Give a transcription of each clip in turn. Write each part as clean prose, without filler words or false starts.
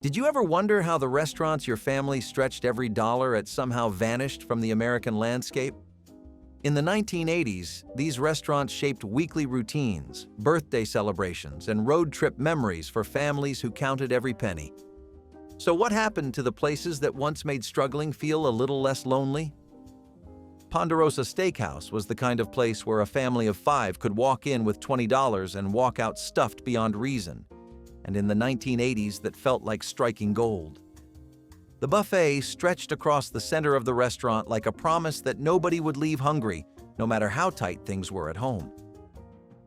Did you ever wonder how the restaurants your family stretched every dollar at somehow vanished from the American landscape? In the 1980s, these restaurants shaped weekly routines, birthday celebrations, and road trip memories for families who counted every penny. So what happened to the places that once made struggling feel a little less lonely? Ponderosa Steakhouse was the kind of place where a family of 5 could walk in with $20 and walk out stuffed beyond reason, and in the 1980s that felt like striking gold. The buffet stretched across the center of the restaurant like a promise that nobody would leave hungry, no matter how tight things were at home.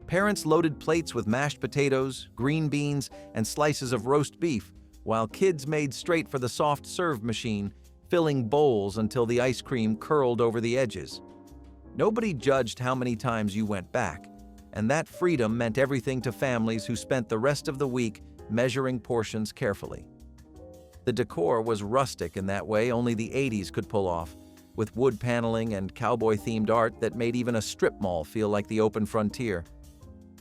Parents loaded plates with mashed potatoes, green beans, and slices of roast beef, while kids made straight for the soft serve machine, filling bowls until the ice cream curled over the edges. Nobody judged how many times you went back, and that freedom meant everything to families who spent the rest of the week measuring portions carefully. The decor was rustic in that way only the 80s could pull off, with wood paneling and cowboy-themed art that made even a strip mall feel like the open frontier.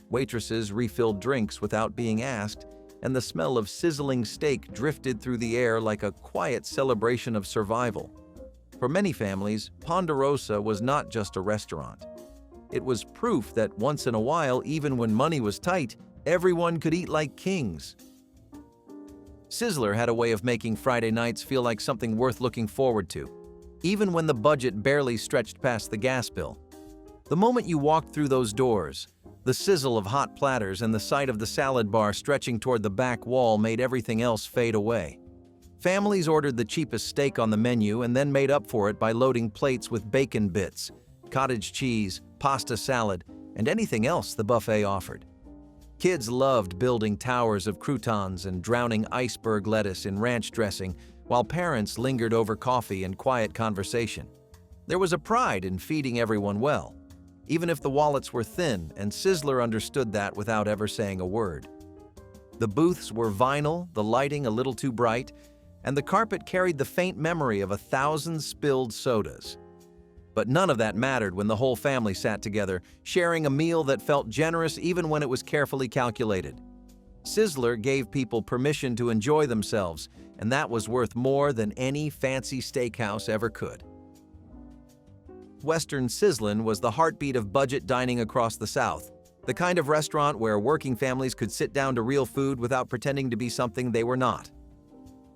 Waitresses refilled drinks without being asked, and the smell of sizzling steak drifted through the air like a quiet celebration of survival. For many families, Ponderosa was not just a restaurant. It was proof that once in a while, even when money was tight, everyone could eat like kings. Sizzler had a way of making Friday nights feel like something worth looking forward to, even when the budget barely stretched past the gas bill. The moment you walked through those doors, the sizzle of hot platters and the sight of the salad bar stretching toward the back wall made everything else fade away. Families ordered the cheapest steak on the menu and then made up for it by loading plates with bacon bits, cottage cheese, pasta salad, and anything else the buffet offered. Kids loved building towers of croutons and drowning iceberg lettuce in ranch dressing, while parents lingered over coffee and quiet conversation. There was a pride in feeding everyone well, even if the wallets were thin, and Sizzler understood that without ever saying a word. The booths were vinyl, the lighting a little too bright, and the carpet carried the faint memory of 1,000 spilled sodas. But none of that mattered when the whole family sat together, sharing a meal that felt generous even when it was carefully calculated. Sizzler gave people permission to enjoy themselves, and that was worth more than any fancy steakhouse ever could. Western Sizzlin' was the heartbeat of budget dining across the South, the kind of restaurant where working families could sit down to real food without pretending to be something they were not.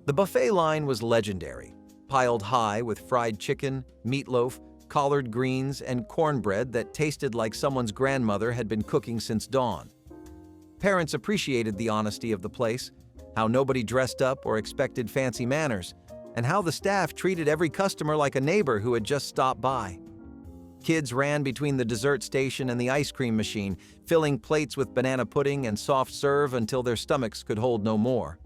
The buffet line was legendary, piled high with fried chicken, meatloaf, collard greens, and cornbread that tasted like someone's grandmother had been cooking since dawn. Parents appreciated the honesty of the place, how nobody dressed up or expected fancy manners, and how the staff treated every customer like a neighbor who had just stopped by. Kids ran between the dessert station and the ice cream machine, filling plates with banana pudding and soft serve until their stomachs could hold no more.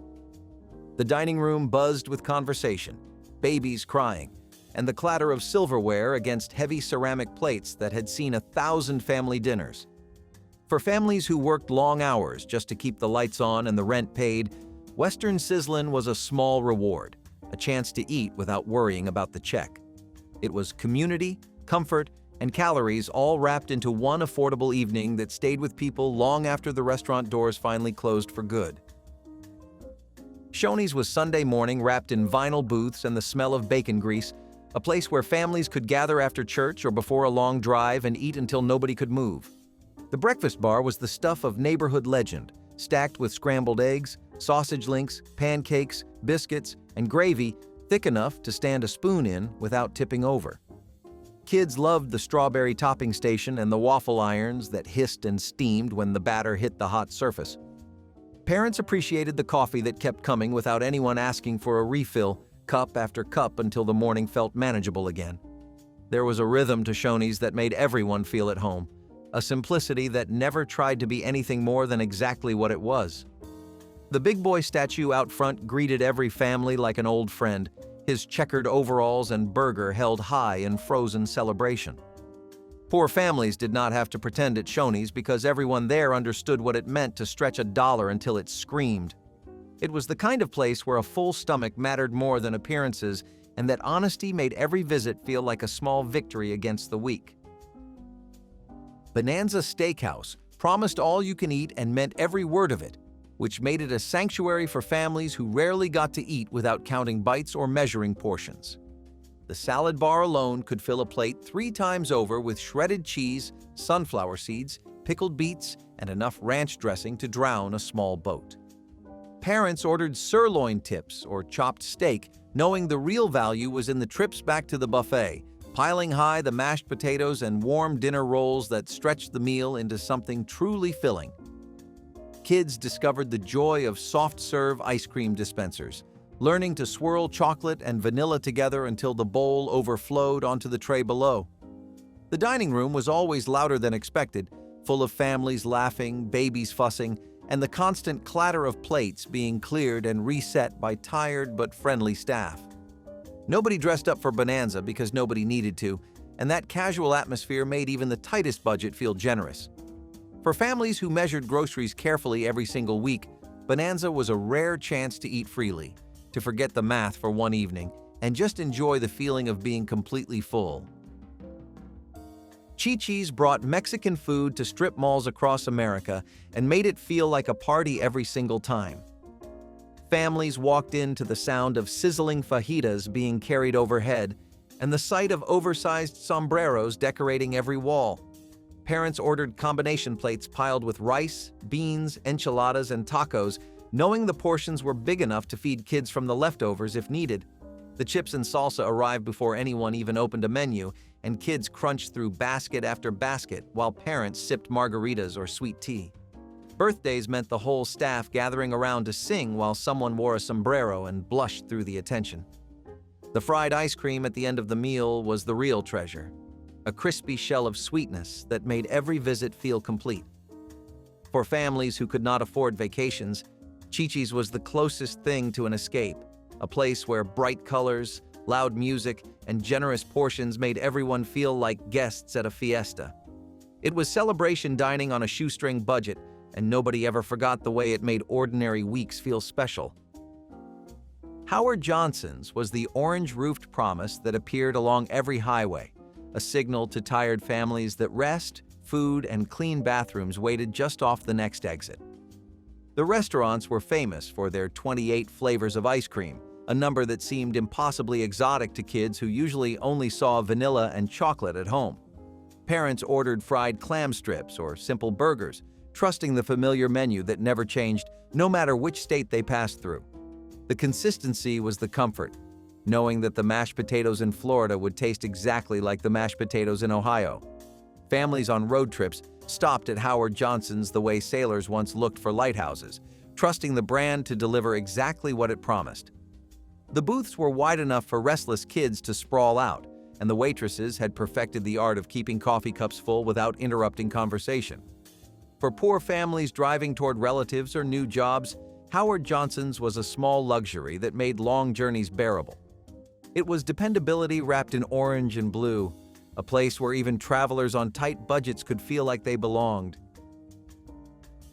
The dining room buzzed with conversation, babies crying, and the clatter of silverware against heavy ceramic plates that had seen 1,000 family dinners. For families who worked long hours just to keep the lights on and the rent paid, Western Sizzlin' was a small reward, a chance to eat without worrying about the check. It was community, comfort, and calories all wrapped into one affordable evening that stayed with people long after the restaurant doors finally closed for good. Shoney's was Sunday morning wrapped in vinyl booths and the smell of bacon grease, a place where families could gather after church or before a long drive and eat until nobody could move. The breakfast bar was the stuff of neighborhood legend, stacked with scrambled eggs, sausage links, pancakes, biscuits, and gravy thick enough to stand a spoon in without tipping over. Kids loved the strawberry topping station and the waffle irons that hissed and steamed when the batter hit the hot surface. Parents appreciated the coffee that kept coming without anyone asking for a refill, cup after cup until the morning felt manageable again. There was a rhythm to Shoney's that made everyone feel at home, a simplicity that never tried to be anything more than exactly what it was. The big boy statue out front greeted every family like an old friend, his checkered overalls and burger held high in frozen celebration. Poor families did not have to pretend at Shoney's because everyone there understood what it meant to stretch $1 until it screamed. It was the kind of place where a full stomach mattered more than appearances, and that honesty made every visit feel like a small victory against the weak. Bonanza Steakhouse promised all you can eat and meant every word of it. which made it a sanctuary for families who rarely got to eat without counting bites or measuring portions. The salad bar alone could fill a plate 3 times over with shredded cheese, sunflower seeds, pickled beets, and enough ranch dressing to drown a small boat. Parents ordered sirloin tips or chopped steak, knowing the real value was in the trips back to the buffet, piling high the mashed potatoes and warm dinner rolls that stretched the meal into something truly filling. Kids discovered the joy of soft-serve ice cream dispensers, learning to swirl chocolate and vanilla together until the bowl overflowed onto the tray below. The dining room was always louder than expected, full of families laughing, babies fussing, and the constant clatter of plates being cleared and reset by tired but friendly staff. Nobody dressed up for Bonanza because nobody needed to, and that casual atmosphere made even the tightest budget feel generous. For families who measured groceries carefully every single week, Bonanza was a rare chance to eat freely, to forget the math for one evening, and just enjoy the feeling of being completely full. Chi-Chi's brought Mexican food to strip malls across America and made it feel like a party every single time. Families walked in to the sound of sizzling fajitas being carried overhead and the sight of oversized sombreros decorating every wall. Parents ordered combination plates piled with rice, beans, enchiladas, and tacos, knowing the portions were big enough to feed kids from the leftovers if needed. The chips and salsa arrived before anyone even opened a menu, and kids crunched through basket after basket while parents sipped margaritas or sweet tea. Birthdays meant the whole staff gathering around to sing while someone wore a sombrero and blushed through the attention. The fried ice cream at the end of the meal was the real treasure, a crispy shell of sweetness that made every visit feel complete. For families who could not afford vacations, Chi-Chi's was the closest thing to an escape, a place where bright colors, loud music, and generous portions made everyone feel like guests at a fiesta. It was celebration dining on a shoestring budget, and nobody ever forgot the way it made ordinary weeks feel special. Howard Johnson's was the orange-roofed promise that appeared along every highway, a signal to tired families that rest, food, and clean bathrooms waited just off the next exit. The restaurants were famous for their 28 flavors of ice cream, a number that seemed impossibly exotic to kids who usually only saw vanilla and chocolate at home. Parents ordered fried clam strips or simple burgers, trusting the familiar menu that never changed no matter which state they passed through. The consistency was the comfort, knowing that the mashed potatoes in Florida would taste exactly like the mashed potatoes in Ohio. Families on road trips stopped at Howard Johnson's the way sailors once looked for lighthouses, trusting the brand to deliver exactly what it promised. The booths were wide enough for restless kids to sprawl out, and the waitresses had perfected the art of keeping coffee cups full without interrupting conversation. For poor families driving toward relatives or new jobs, Howard Johnson's was a small luxury that made long journeys bearable. It was dependability wrapped in orange and blue, a place where even travelers on tight budgets could feel like they belonged.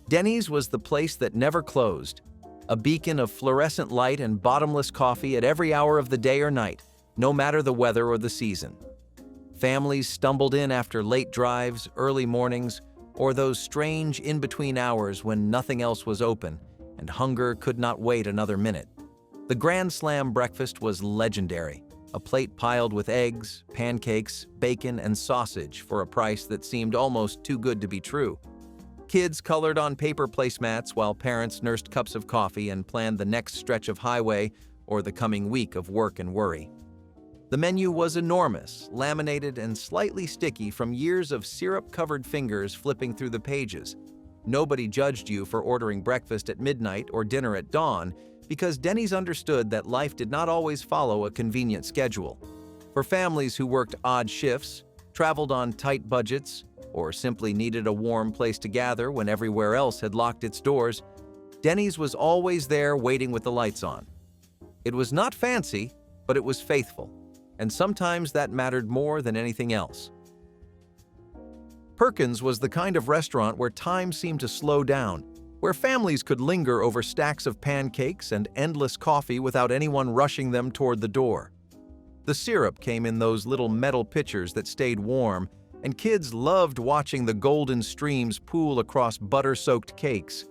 Denny's was the place that never closed, a beacon of fluorescent light and bottomless coffee at every hour of the day or night, no matter the weather or the season. Families stumbled in after late drives, early mornings, or those strange in-between hours when nothing else was open and hunger could not wait another minute. The Grand Slam breakfast was legendary, a plate piled with eggs, pancakes, bacon, and sausage for a price that seemed almost too good to be true. Kids colored on paper placemats while parents nursed cups of coffee and planned the next stretch of highway or the coming week of work and worry. The menu was enormous, laminated, and slightly sticky from years of syrup-covered fingers flipping through the pages. Nobody judged you for ordering breakfast at midnight or dinner at dawn because Denny's understood that life did not always follow a convenient schedule. For families who worked odd shifts, traveled on tight budgets, or simply needed a warm place to gather when everywhere else had locked its doors, Denny's was always there waiting with the lights on. It was not fancy, but it was faithful, and sometimes that mattered more than anything else. Perkins was the kind of restaurant where time seemed to slow down, where families could linger over stacks of pancakes and endless coffee without anyone rushing them toward the door. The syrup came in those little metal pitchers that stayed warm, and kids loved watching the golden streams pool across butter-soaked cakes.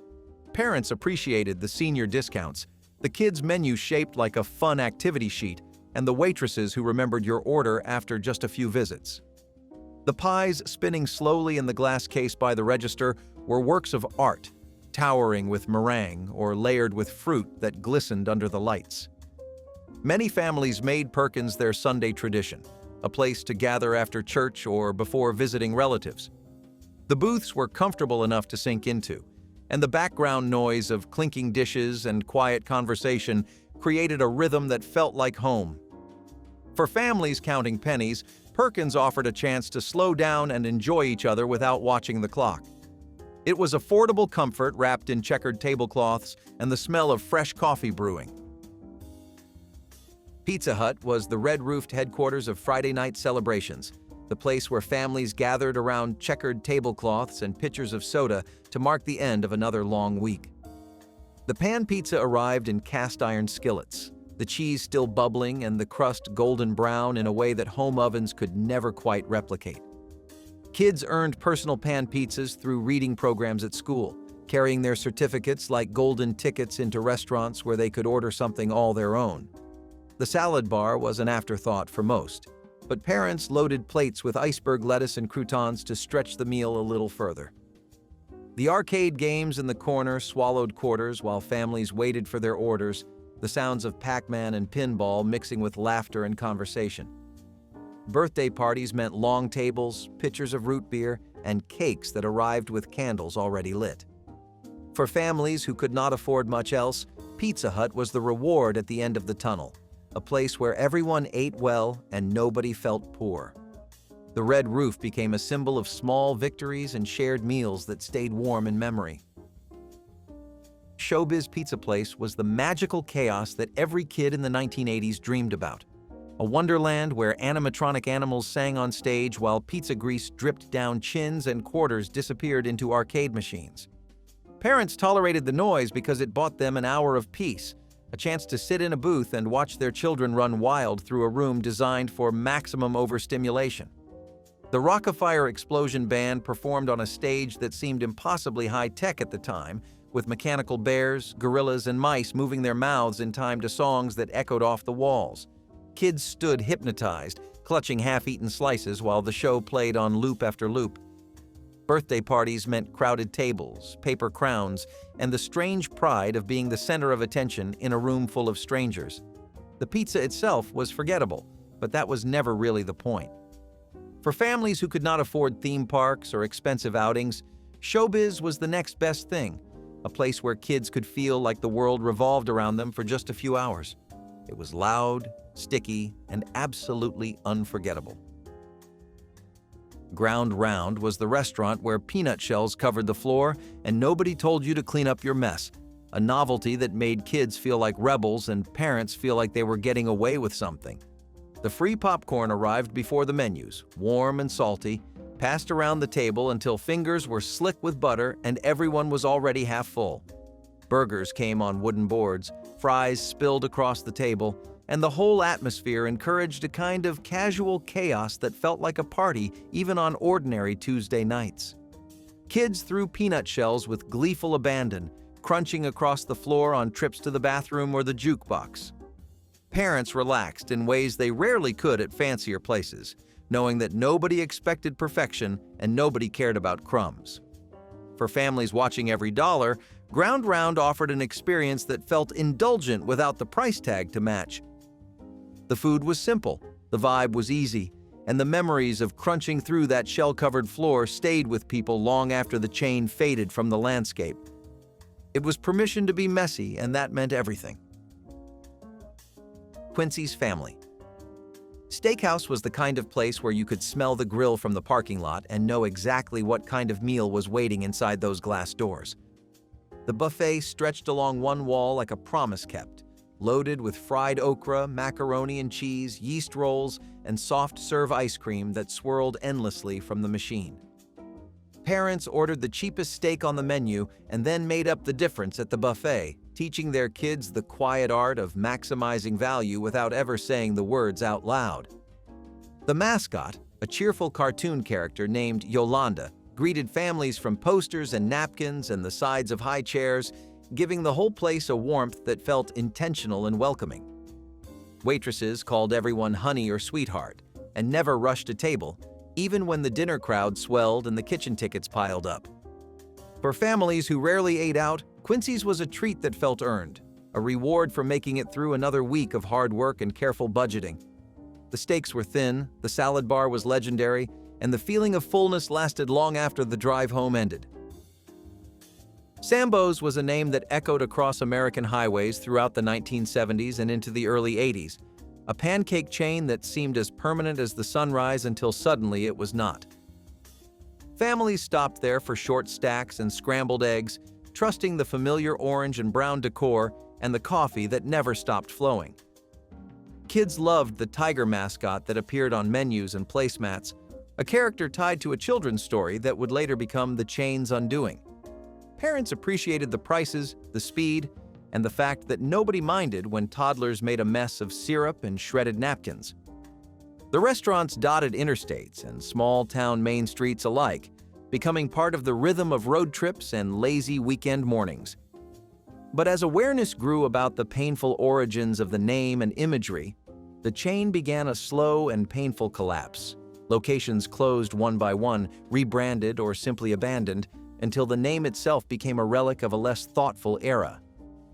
Parents appreciated the senior discounts, the kids' menu shaped like a fun activity sheet, and the waitresses who remembered your order after just a few visits. The pies spinning slowly in the glass case by the register were works of art, towering with meringue or layered with fruit that glistened under the lights. Many families made Perkins their Sunday tradition, a place to gather after church or before visiting relatives. The booths were comfortable enough to sink into, and the background noise of clinking dishes and quiet conversation created a rhythm that felt like home. For families counting pennies, Perkins offered a chance to slow down and enjoy each other without watching the clock. It was affordable comfort wrapped in checkered tablecloths and the smell of fresh coffee brewing. Pizza Hut was the red-roofed headquarters of Friday night celebrations, the place where families gathered around checkered tablecloths and pitchers of soda to mark the end of another long week. The pan pizza arrived in cast-iron skillets, the cheese still bubbling and the crust golden brown in a way that home ovens could never quite replicate. Kids earned personal pan pizzas through reading programs at school, carrying their certificates like golden tickets into restaurants where they could order something all their own. The salad bar was an afterthought for most, but parents loaded plates with iceberg lettuce and croutons to stretch the meal a little further. The arcade games in the corner swallowed quarters while families waited for their orders, the sounds of Pac-Man and pinball mixing with laughter and conversation. Birthday parties meant long tables, pitchers of root beer, and cakes that arrived with candles already lit. For families who could not afford much else, Pizza Hut was the reward at the end of the tunnel, a place where everyone ate well and nobody felt poor. The red roof became a symbol of small victories and shared meals that stayed warm in memory. Showbiz Pizza Place was the magical chaos that every kid in the 1980s dreamed about. A wonderland where animatronic animals sang on stage while pizza grease dripped down chins and quarters disappeared into arcade machines. Parents tolerated the noise because it bought them an hour of peace, a chance to sit in a booth and watch their children run wild through a room designed for maximum overstimulation. The Rock-afire Explosion Band performed on a stage that seemed impossibly high-tech at the time, with mechanical bears, gorillas, and mice moving their mouths in time to songs that echoed off the walls. Kids stood hypnotized, clutching half-eaten slices while the show played on loop after loop. Birthday parties meant crowded tables, paper crowns, and the strange pride of being the center of attention in a room full of strangers. The pizza itself was forgettable, but that was never really the point. For families who could not afford theme parks or expensive outings, Showbiz was the next best thing, a place where kids could feel like the world revolved around them for just a few hours. It was loud, sticky, and absolutely unforgettable. Ground Round was the restaurant where peanut shells covered the floor and nobody told you to clean up your mess, a novelty that made kids feel like rebels and parents feel like they were getting away with something. The free popcorn arrived before the menus, warm and salty, passed around the table until fingers were slick with butter and everyone was already half full. Burgers came on wooden boards, fries spilled across the table, and the whole atmosphere encouraged a kind of casual chaos that felt like a party even on ordinary Tuesday nights. Kids threw peanut shells with gleeful abandon, crunching across the floor on trips to the bathroom or the jukebox. Parents relaxed in ways they rarely could at fancier places, knowing that nobody expected perfection and nobody cared about crumbs. For families watching every dollar, Ground Round offered an experience that felt indulgent without the price tag to match. The food was simple, the vibe was easy, and the memories of crunching through that shell-covered floor stayed with people long after the chain faded from the landscape. It was permission to be messy, and that meant everything. Quincy's Family. Steakhouse was the kind of place where you could smell the grill from the parking lot and know exactly what kind of meal was waiting inside those glass doors. The buffet stretched along one wall like a promise kept, loaded with fried okra, macaroni and cheese, yeast rolls, and soft-serve ice cream that swirled endlessly from the machine. Parents ordered the cheapest steak on the menu and then made up the difference at the buffet, teaching their kids the quiet art of maximizing value without ever saying the words out loud. The mascot, a cheerful cartoon character named Yolanda, greeted families from posters and napkins and the sides of high chairs, giving the whole place a warmth that felt intentional and welcoming. Waitresses called everyone honey or sweetheart and never rushed a table, even when the dinner crowd swelled and the kitchen tickets piled up. For families who rarely ate out, Quincy's was a treat that felt earned, a reward for making it through another week of hard work and careful budgeting. The steaks were thin, the salad bar was legendary, and the feeling of fullness lasted long after the drive home ended. Sambo's was a name that echoed across American highways throughout the 1970s and into the early 80s, a pancake chain that seemed as permanent as the sunrise until suddenly it was not. Families stopped there for short stacks and scrambled eggs, trusting the familiar orange and brown decor and the coffee that never stopped flowing. Kids loved the tiger mascot that appeared on menus and placemats, a character tied to a children's story that would later become the chain's undoing. Parents appreciated the prices, the speed, and the fact that nobody minded when toddlers made a mess of syrup and shredded napkins. The restaurants dotted interstates and small-town main streets alike, becoming part of the rhythm of road trips and lazy weekend mornings. But as awareness grew about the painful origins of the name and imagery, the chain began a slow and painful collapse. Locations closed one by one, rebranded or simply abandoned, until the name itself became a relic of a less thoughtful era.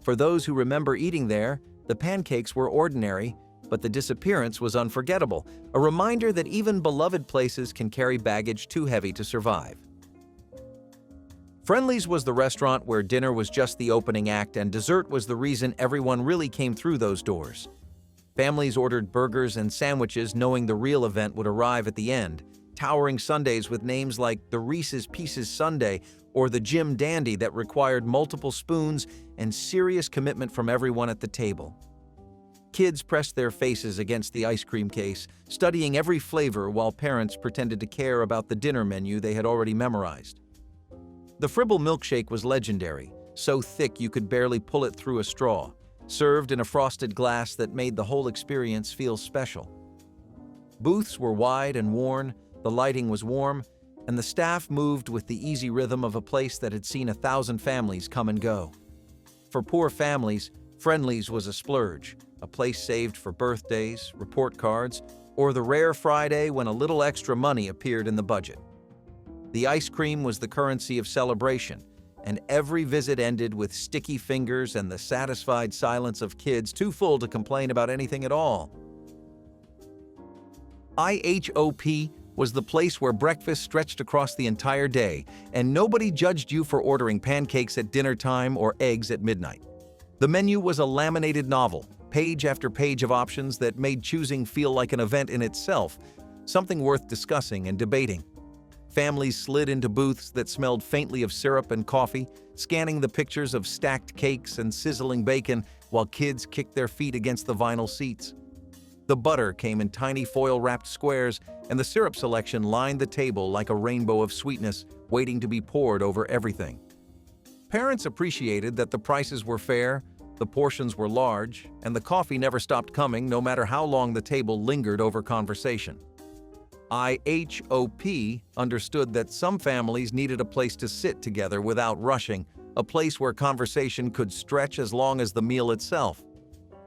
For those who remember eating there, the pancakes were ordinary, but the disappearance was unforgettable, a reminder that even beloved places can carry baggage too heavy to survive. Friendly's was the restaurant where dinner was just the opening act and dessert was the reason everyone really came through those doors. Families ordered burgers and sandwiches knowing the real event would arrive at the end, towering sundaes with names like the Reese's Pieces Sundae or the Jim Dandy that required multiple spoons and serious commitment from everyone at the table. Kids pressed their faces against the ice cream case, studying every flavor while parents pretended to care about the dinner menu they had already memorized. The Fribble milkshake was legendary, so thick you could barely pull it through a straw, served in a frosted glass that made the whole experience feel special. Booths were wide and worn, the lighting was warm, and the staff moved with the easy rhythm of a place that had seen 1,000 families come and go. For poor families, Friendly's was a splurge, a place saved for birthdays, report cards, or the rare Friday when a little extra money appeared in the budget. The ice cream was the currency of celebration, and every visit ended with sticky fingers and the satisfied silence of kids too full to complain about anything at all. IHOP was the place where breakfast stretched across the entire day, and nobody judged you for ordering pancakes at dinner time or eggs at midnight. The menu was a laminated novel, page after page of options that made choosing feel like an event in itself, something worth discussing and debating. Families slid into booths that smelled faintly of syrup and coffee, scanning the pictures of stacked cakes and sizzling bacon while kids kicked their feet against the vinyl seats. The butter came in tiny foil-wrapped squares, and the syrup selection lined the table like a rainbow of sweetness waiting to be poured over everything. Parents appreciated that the prices were fair, the portions were large, and the coffee never stopped coming no matter how long the table lingered over conversation. IHOP understood that some families needed a place to sit together without rushing, a place where conversation could stretch as long as the meal itself.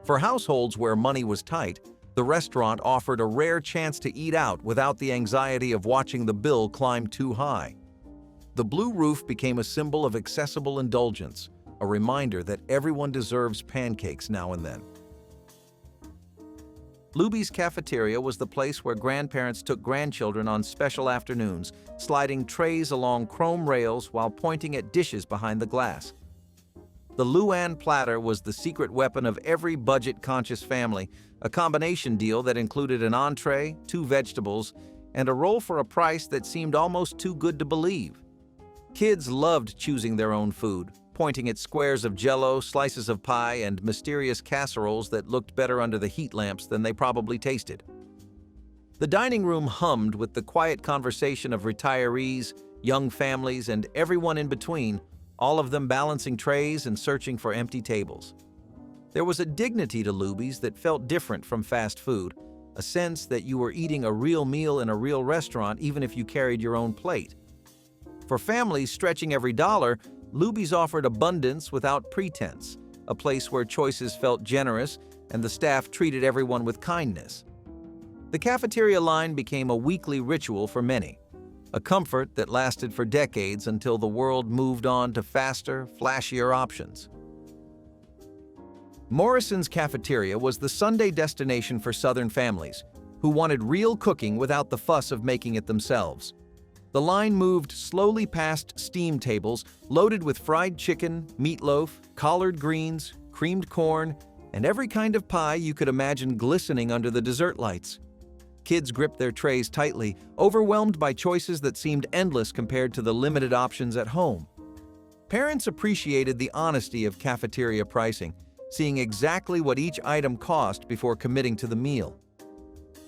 For households where money was tight, the restaurant offered a rare chance to eat out without the anxiety of watching the bill climb too high. The blue roof became a symbol of accessible indulgence, a reminder that everyone deserves pancakes now and then. Luby's Cafeteria was the place where grandparents took grandchildren on special afternoons, sliding trays along chrome rails while pointing at dishes behind the glass. The Luann platter was the secret weapon of every budget-conscious family, a combination deal that included an entree, 2 vegetables, and a roll for a price that seemed almost too good to believe. Kids loved choosing their own food, pointing at squares of Jell-O, slices of pie, and mysterious casseroles that looked better under the heat lamps than they probably tasted. The dining room hummed with the quiet conversation of retirees, young families, and everyone in between, all of them balancing trays and searching for empty tables. There was a dignity to Luby's that felt different from fast food, a sense that you were eating a real meal in a real restaurant even if you carried your own plate. For families stretching every dollar, Luby's offered abundance without pretense, a place where choices felt generous and the staff treated everyone with kindness. The cafeteria line became a weekly ritual for many, a comfort that lasted for decades until the world moved on to faster, flashier options. Morrison's Cafeteria was the Sunday destination for Southern families who wanted real cooking without the fuss of making it themselves. The line moved slowly past steam tables loaded with fried chicken, meatloaf, collard greens, creamed corn, and every kind of pie you could imagine glistening under the dessert lights. Kids gripped their trays tightly, overwhelmed by choices that seemed endless compared to the limited options at home. Parents appreciated the honesty of cafeteria pricing, seeing exactly what each item cost before committing to the meal.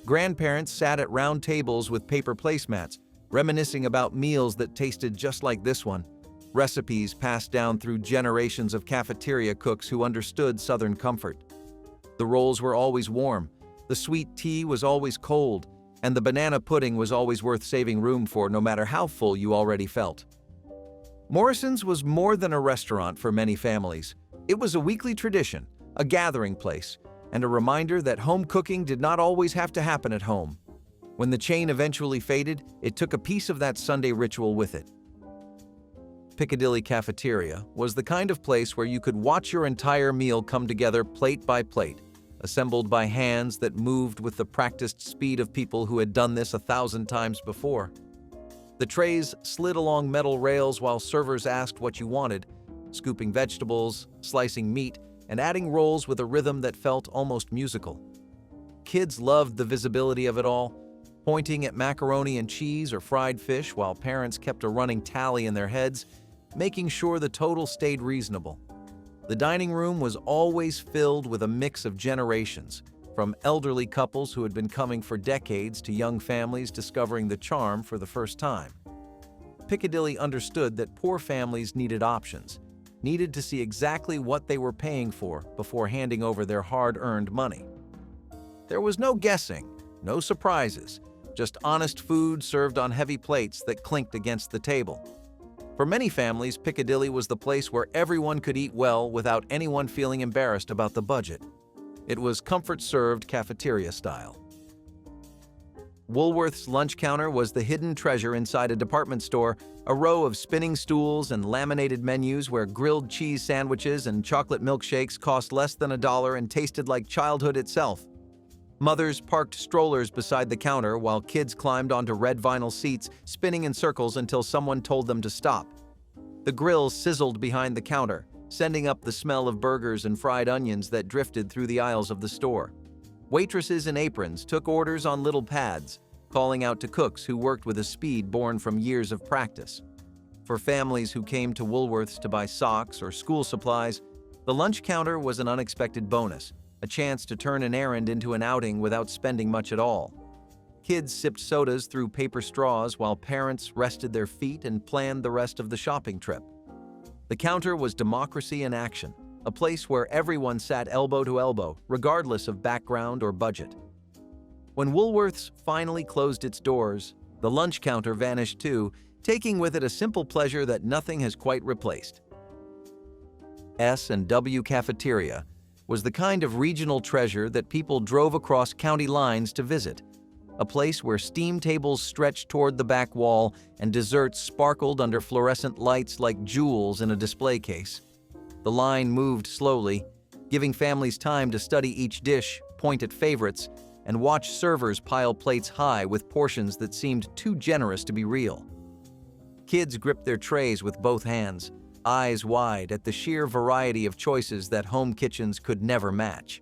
Grandparents sat at round tables with paper placemats, reminiscing about meals that tasted just like this one, recipes passed down through generations of cafeteria cooks who understood Southern comfort. The rolls were always warm, the sweet tea was always cold, and the banana pudding was always worth saving room for no matter how full you already felt. Morrison's was more than a restaurant for many families. It was a weekly tradition, a gathering place, and a reminder that home cooking did not always have to happen at home. When the chain eventually faded, it took a piece of that Sunday ritual with it. Piccadilly Cafeteria was the kind of place where you could watch your entire meal come together plate by plate, assembled by hands that moved with the practiced speed of people who had done this 1,000 times before. The trays slid along metal rails while servers asked what you wanted, scooping vegetables, slicing meat, and adding rolls with a rhythm that felt almost musical. Kids loved the visibility of it all, pointing at macaroni and cheese or fried fish while parents kept a running tally in their heads, making sure the total stayed reasonable. The dining room was always filled with a mix of generations, from elderly couples who had been coming for decades to young families discovering the charm for the first time. Piccadilly understood that poor families needed options, needed to see exactly what they were paying for before handing over their hard-earned money. There was no guessing, no surprises, just honest food served on heavy plates that clinked against the table. For many families, Piccadilly was the place where everyone could eat well without anyone feeling embarrassed about the budget. It was comfort-served cafeteria style. Woolworth's lunch counter was the hidden treasure inside a department store, a row of spinning stools and laminated menus where grilled cheese sandwiches and chocolate milkshakes cost less than $1 and tasted like childhood itself. Mothers parked strollers beside the counter while kids climbed onto red vinyl seats, spinning in circles until someone told them to stop. The grill sizzled behind the counter, sending up the smell of burgers and fried onions that drifted through the aisles of the store. Waitresses in aprons took orders on little pads, calling out to cooks who worked with a speed born from years of practice. For families who came to Woolworth's to buy socks or school supplies, the lunch counter was an unexpected bonus, a chance to turn an errand into an outing without spending much at all. Kids sipped sodas through paper straws while parents rested their feet and planned the rest of the shopping trip. The counter was democracy in action, a place where everyone sat elbow to elbow, regardless of background or budget. When Woolworth's finally closed its doors, the lunch counter vanished too, taking with it a simple pleasure that nothing has quite replaced. S&W Cafeteria was the kind of regional treasure that people drove across county lines to visit, a place where steam tables stretched toward the back wall and desserts sparkled under fluorescent lights like jewels in a display case. The line moved slowly, giving families time to study each dish, point at favorites, and watch servers pile plates high with portions that seemed too generous to be real. Kids gripped their trays with both hands, eyes wide at the sheer variety of choices that home kitchens could never match.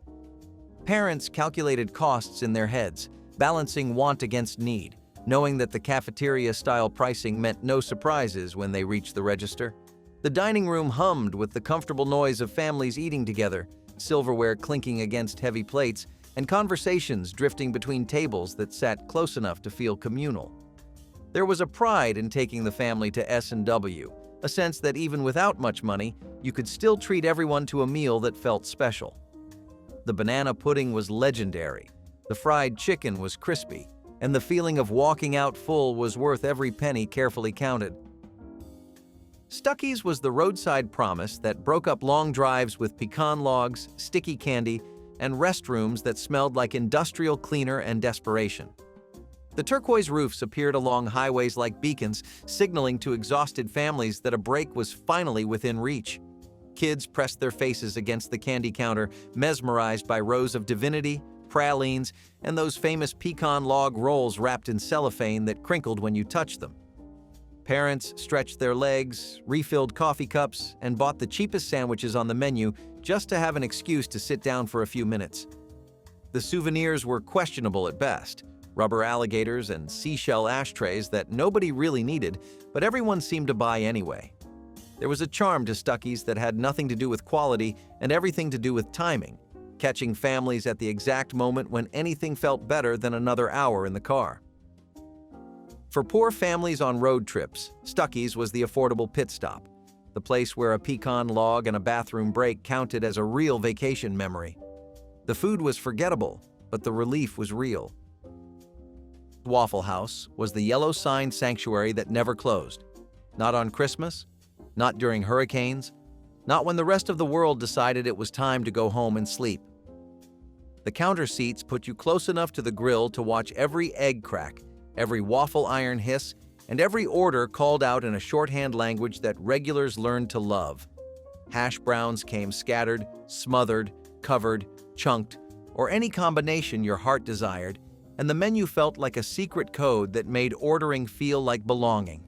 Parents calculated costs in their heads, balancing want against need, knowing that the cafeteria-style pricing meant no surprises when they reached the register. The dining room hummed with the comfortable noise of families eating together, silverware clinking against heavy plates, and conversations drifting between tables that sat close enough to feel communal. There was a pride in taking the family to S&W, a sense that even without much money, you could still treat everyone to a meal that felt special. The banana pudding was legendary, the fried chicken was crispy, and the feeling of walking out full was worth every penny carefully counted. Stuckey's was the roadside promise that broke up long drives with pecan logs, sticky candy, and restrooms that smelled like industrial cleaner and desperation. The turquoise roofs appeared along highways like beacons, signaling to exhausted families that a break was finally within reach. Kids pressed their faces against the candy counter, mesmerized by rows of divinity, pralines, and those famous pecan log rolls wrapped in cellophane that crinkled when you touched them. Parents stretched their legs, refilled coffee cups, and bought the cheapest sandwiches on the menu just to have an excuse to sit down for a few minutes. The souvenirs were questionable at best, rubber alligators and seashell ashtrays that nobody really needed, but everyone seemed to buy anyway. There was a charm to Stuckey's that had nothing to do with quality and everything to do with timing, catching families at the exact moment when anything felt better than another hour in the car. For poor families on road trips, Stuckey's was the affordable pit stop, the place where a pecan log and a bathroom break counted as a real vacation memory. The food was forgettable, but the relief was real. Waffle House was the yellow sign sanctuary that never closed. Not on Christmas, not during hurricanes, not when the rest of the world decided it was time to go home and sleep. The counter seats put you close enough to the grill to watch every egg crack, every waffle iron hiss, and every order called out in a shorthand language that regulars learned to love. Hash browns came scattered, smothered, covered, chunked, or any combination your heart desired, and the menu felt like a secret code that made ordering feel like belonging.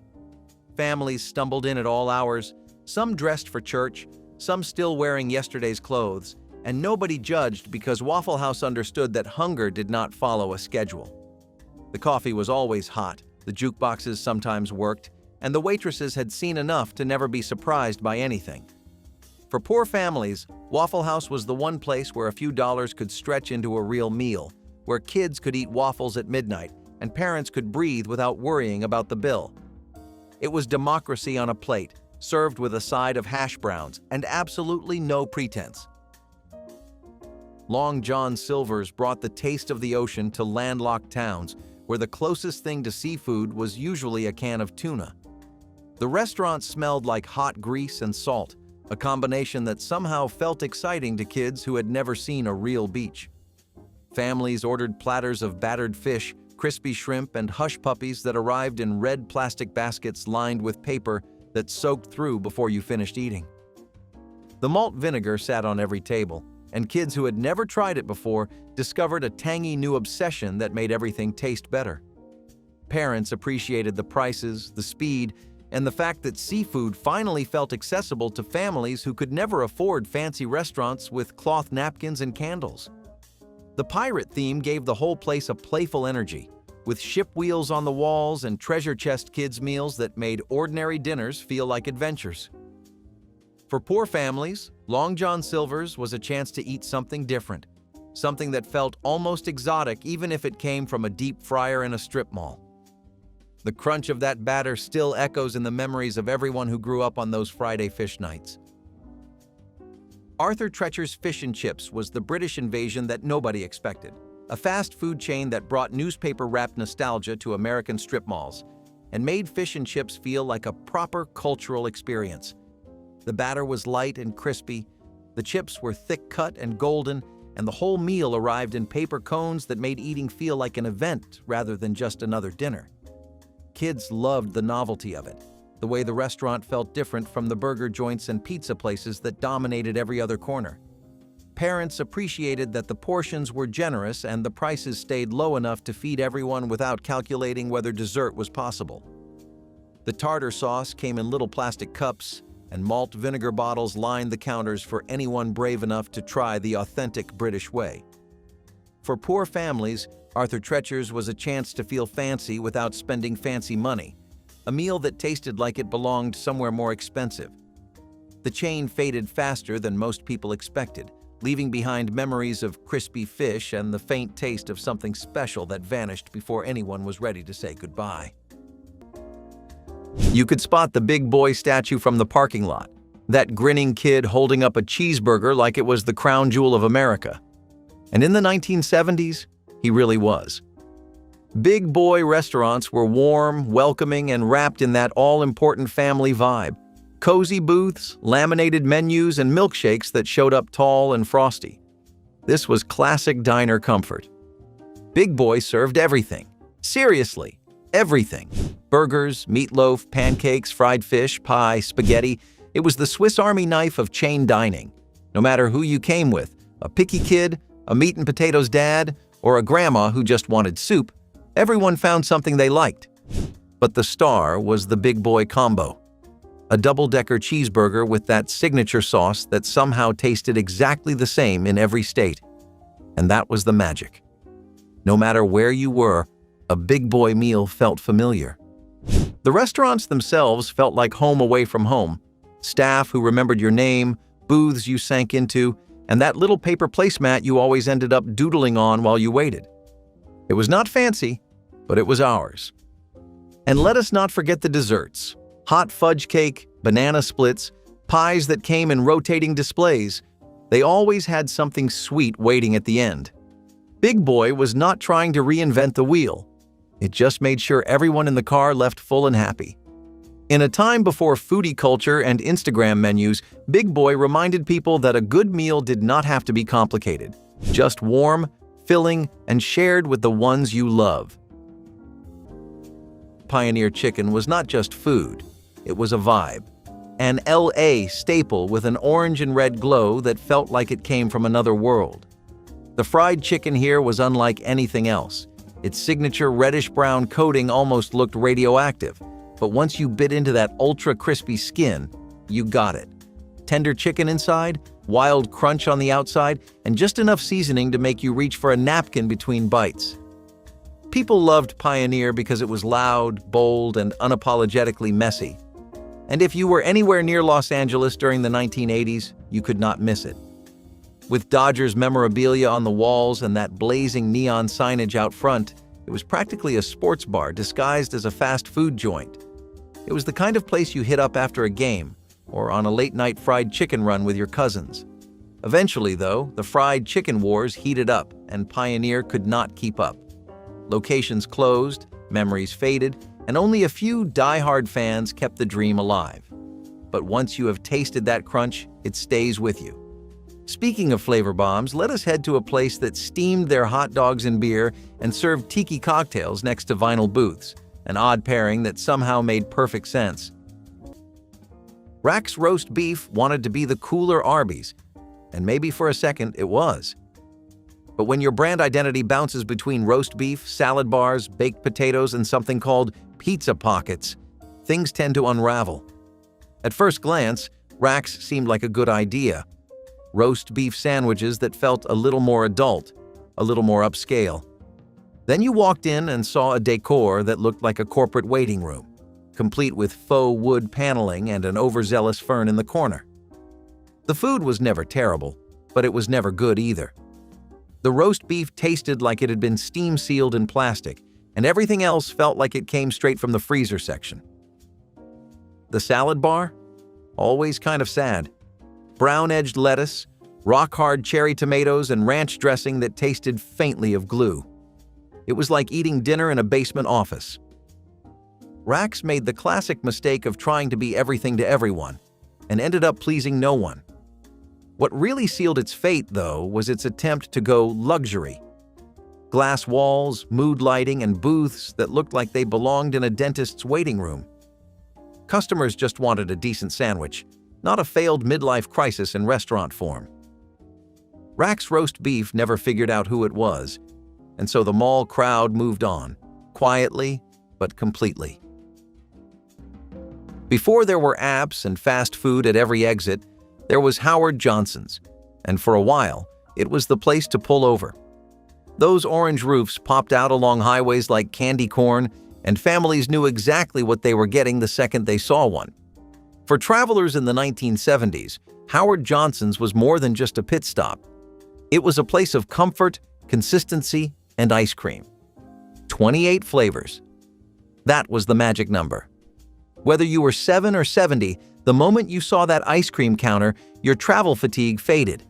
Families stumbled in at all hours, some dressed for church, some still wearing yesterday's clothes, and nobody judged because Waffle House understood that hunger did not follow a schedule. The coffee was always hot, the jukeboxes sometimes worked, and the waitresses had seen enough to never be surprised by anything. For poor families, Waffle House was the one place where a few dollars could stretch into a real meal, where kids could eat waffles at midnight and parents could breathe without worrying about the bill. It was democracy on a plate, served with a side of hash browns and absolutely no pretense. Long John Silver's brought the taste of the ocean to landlocked towns, where the closest thing to seafood was usually a can of tuna. The restaurant smelled like hot grease and salt, a combination that somehow felt exciting to kids who had never seen a real beach. Families ordered platters of battered fish, crispy shrimp, and hush puppies that arrived in red plastic baskets lined with paper that soaked through before you finished eating. The malt vinegar sat on every table, and kids who had never tried it before discovered a tangy new obsession that made everything taste better. Parents appreciated the prices, the speed, and the fact that seafood finally felt accessible to families who could never afford fancy restaurants with cloth napkins and candles. The pirate theme gave the whole place a playful energy, with ship wheels on the walls and treasure chest kids' meals that made ordinary dinners feel like adventures. For poor families, Long John Silver's was a chance to eat something different, something that felt almost exotic even if it came from a deep fryer in a strip mall. The crunch of that batter still echoes in the memories of everyone who grew up on those Friday fish nights. Arthur Treacher's Fish and Chips was the British invasion that nobody expected, a fast food chain that brought newspaper-wrapped nostalgia to American strip malls and made fish and chips feel like a proper cultural experience. The batter was light and crispy, the chips were thick-cut and golden, and the whole meal arrived in paper cones that made eating feel like an event rather than just another dinner. Kids loved the novelty of it, the way the restaurant felt different from the burger joints and pizza places that dominated every other corner. Parents appreciated that the portions were generous and the prices stayed low enough to feed everyone without calculating whether dessert was possible. The tartar sauce came in little plastic cups, and malt vinegar bottles lined the counters for anyone brave enough to try the authentic British way. For poor families, Arthur Treacher's was a chance to feel fancy without spending fancy money, a meal that tasted like it belonged somewhere more expensive. The chain faded faster than most people expected, leaving behind memories of crispy fish and the faint taste of something special that vanished before anyone was ready to say goodbye. You could spot the big boy statue from the parking lot, that grinning kid holding up a cheeseburger like it was the crown jewel of America. And in the 1970s, he really was. Big boy restaurants were warm, welcoming, and wrapped in that all-important family vibe. cozy booths, laminated menus, and milkshakes that showed up tall and frosty. This was classic diner comfort. Big Boy served everything. Seriously, everything. Burgers, meatloaf, pancakes, fried fish, pie, spaghetti. It was the Swiss Army knife of chain dining. No matter who you came with, a picky kid, a meat and potatoes dad, or a grandma who just wanted soup, everyone found something they liked. But the star was the Big Boy combo. A double-decker cheeseburger with that signature sauce that somehow tasted exactly the same in every state. And that was the magic. No matter where you were, a Big Boy meal felt familiar. The restaurants themselves felt like home away from home. Staff who remembered your name, booths you sank into, and that little paper placemat you always ended up doodling on while you waited. It was not fancy, but it was ours. And let us not forget the desserts. Hot fudge cake, banana splits, pies that came in rotating displays. They always had something sweet waiting at the end. Big Boy was not trying to reinvent the wheel. It just made sure everyone in the car left full and happy. In a time before foodie culture and Instagram menus, Big Boy reminded people that a good meal did not have to be complicated. Just warm, filling, and shared with the ones you love. Pioneer chicken was not just food, it was a vibe. An LA staple with an orange and red glow that felt like it came from another world. The fried chicken here was unlike anything else. Its signature reddish-brown coating almost looked radioactive, but once you bit into that ultra-crispy skin, you got it. Tender chicken inside, wild crunch on the outside, and just enough seasoning to make you reach for a napkin between bites. People loved Pioneer because it was loud, bold, and unapologetically messy. And if you were anywhere near Los Angeles during the 1980s, you could not miss it. With Dodgers memorabilia on the walls and that blazing neon signage out front, it was practically a sports bar disguised as a fast food joint. It was the kind of place you hit up after a game, or on a late-night fried chicken run with your cousins. Eventually, though, the fried chicken wars heated up, and Pioneer could not keep up. Locations closed, memories faded, and only a few die-hard fans kept the dream alive. But once you have tasted that crunch, it stays with you. Speaking of flavor bombs, let us head to a place that steamed their hot dogs and beer and served tiki cocktails next to vinyl booths, an odd pairing that somehow made perfect sense. Rack's roast beef wanted to be the cooler Arby's, and maybe for a second it was. But when your brand identity bounces between roast beef, salad bars, baked potatoes, and something called pizza pockets, things tend to unravel. At first glance, Rack's seemed like a good idea. Roast beef sandwiches that felt a little more adult, a little more upscale. Then you walked in and saw a decor that looked like a corporate waiting room, complete with faux wood paneling and an overzealous fern in the corner. The food was never terrible, but it was never good either. The roast beef tasted like it had been steam-sealed in plastic, and everything else felt like it came straight from the freezer section. The salad bar? Always kind of sad. Brown-edged lettuce, rock-hard cherry tomatoes, and ranch dressing that tasted faintly of glue. It was like eating dinner in a basement office. Rack's made the classic mistake of trying to be everything to everyone, and ended up pleasing no one. What really sealed its fate, though, was its attempt to go luxury. Glass walls, mood lighting, and booths that looked like they belonged in a dentist's waiting room. Customers just wanted a decent sandwich, not a failed midlife crisis in restaurant form. Rack's roast beef never figured out who it was, and so the mall crowd moved on, quietly but completely. Before there were apps and fast food at every exit, there was Howard Johnson's, and for a while, it was the place to pull over. Those orange roofs popped out along highways like candy corn, and families knew exactly what they were getting the second they saw one. For travelers in the 1970s, Howard Johnson's was more than just a pit stop. It was a place of comfort, consistency, and ice cream. 28 flavors. That was the magic number. Whether you were 7 or 70, the moment you saw that ice cream counter, your travel fatigue faded.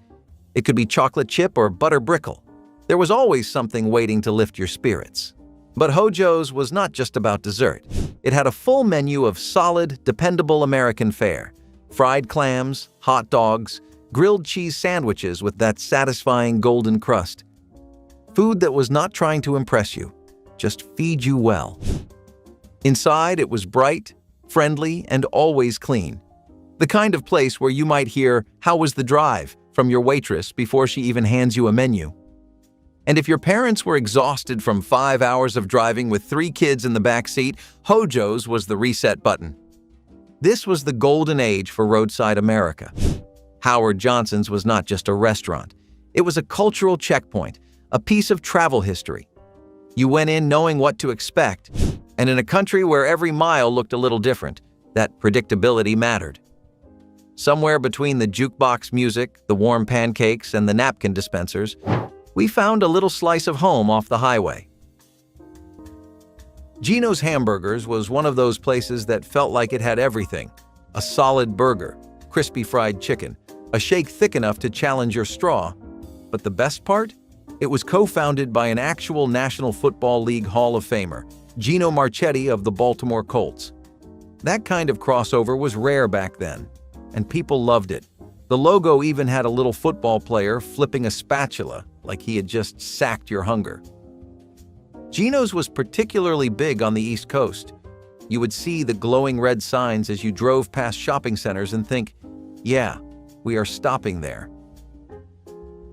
It could be chocolate chip or butter brickle. There was always something waiting to lift your spirits. But Hojo's was not just about dessert. It had a full menu of solid, dependable American fare, Fried clams, hot dogs, grilled cheese sandwiches with that satisfying golden crust. Food that was not trying to impress you, just feed you well. Inside, it was bright, friendly, and always clean. The kind of place where you might hear, "How was the drive?" from your waitress before she even hands you a menu. And if your parents were exhausted from 5 hours of driving with 3 kids in the back seat, Hojo's was the reset button. This was the golden age for roadside America. Howard Johnson's was not just a restaurant. It was a cultural checkpoint, a piece of travel history. You went in knowing what to expect, and in a country where every mile looked a little different, that predictability mattered. Somewhere between the jukebox music, the warm pancakes, and the napkin dispensers, we found a little slice of home off the highway. Gino's Hamburgers was one of those places that felt like it had everything: a solid burger, crispy fried chicken, a shake thick enough to challenge your straw. But the best part? It was co-founded by an actual National Football League Hall of Famer, Gino Marchetti of the Baltimore Colts. That kind of crossover was rare back then, and people loved it. The logo even had a little football player flipping a spatula like he had just sacked your hunger. Gino's was particularly big on the East Coast. You would see the glowing red signs as you drove past shopping centers and think, yeah, we are stopping there.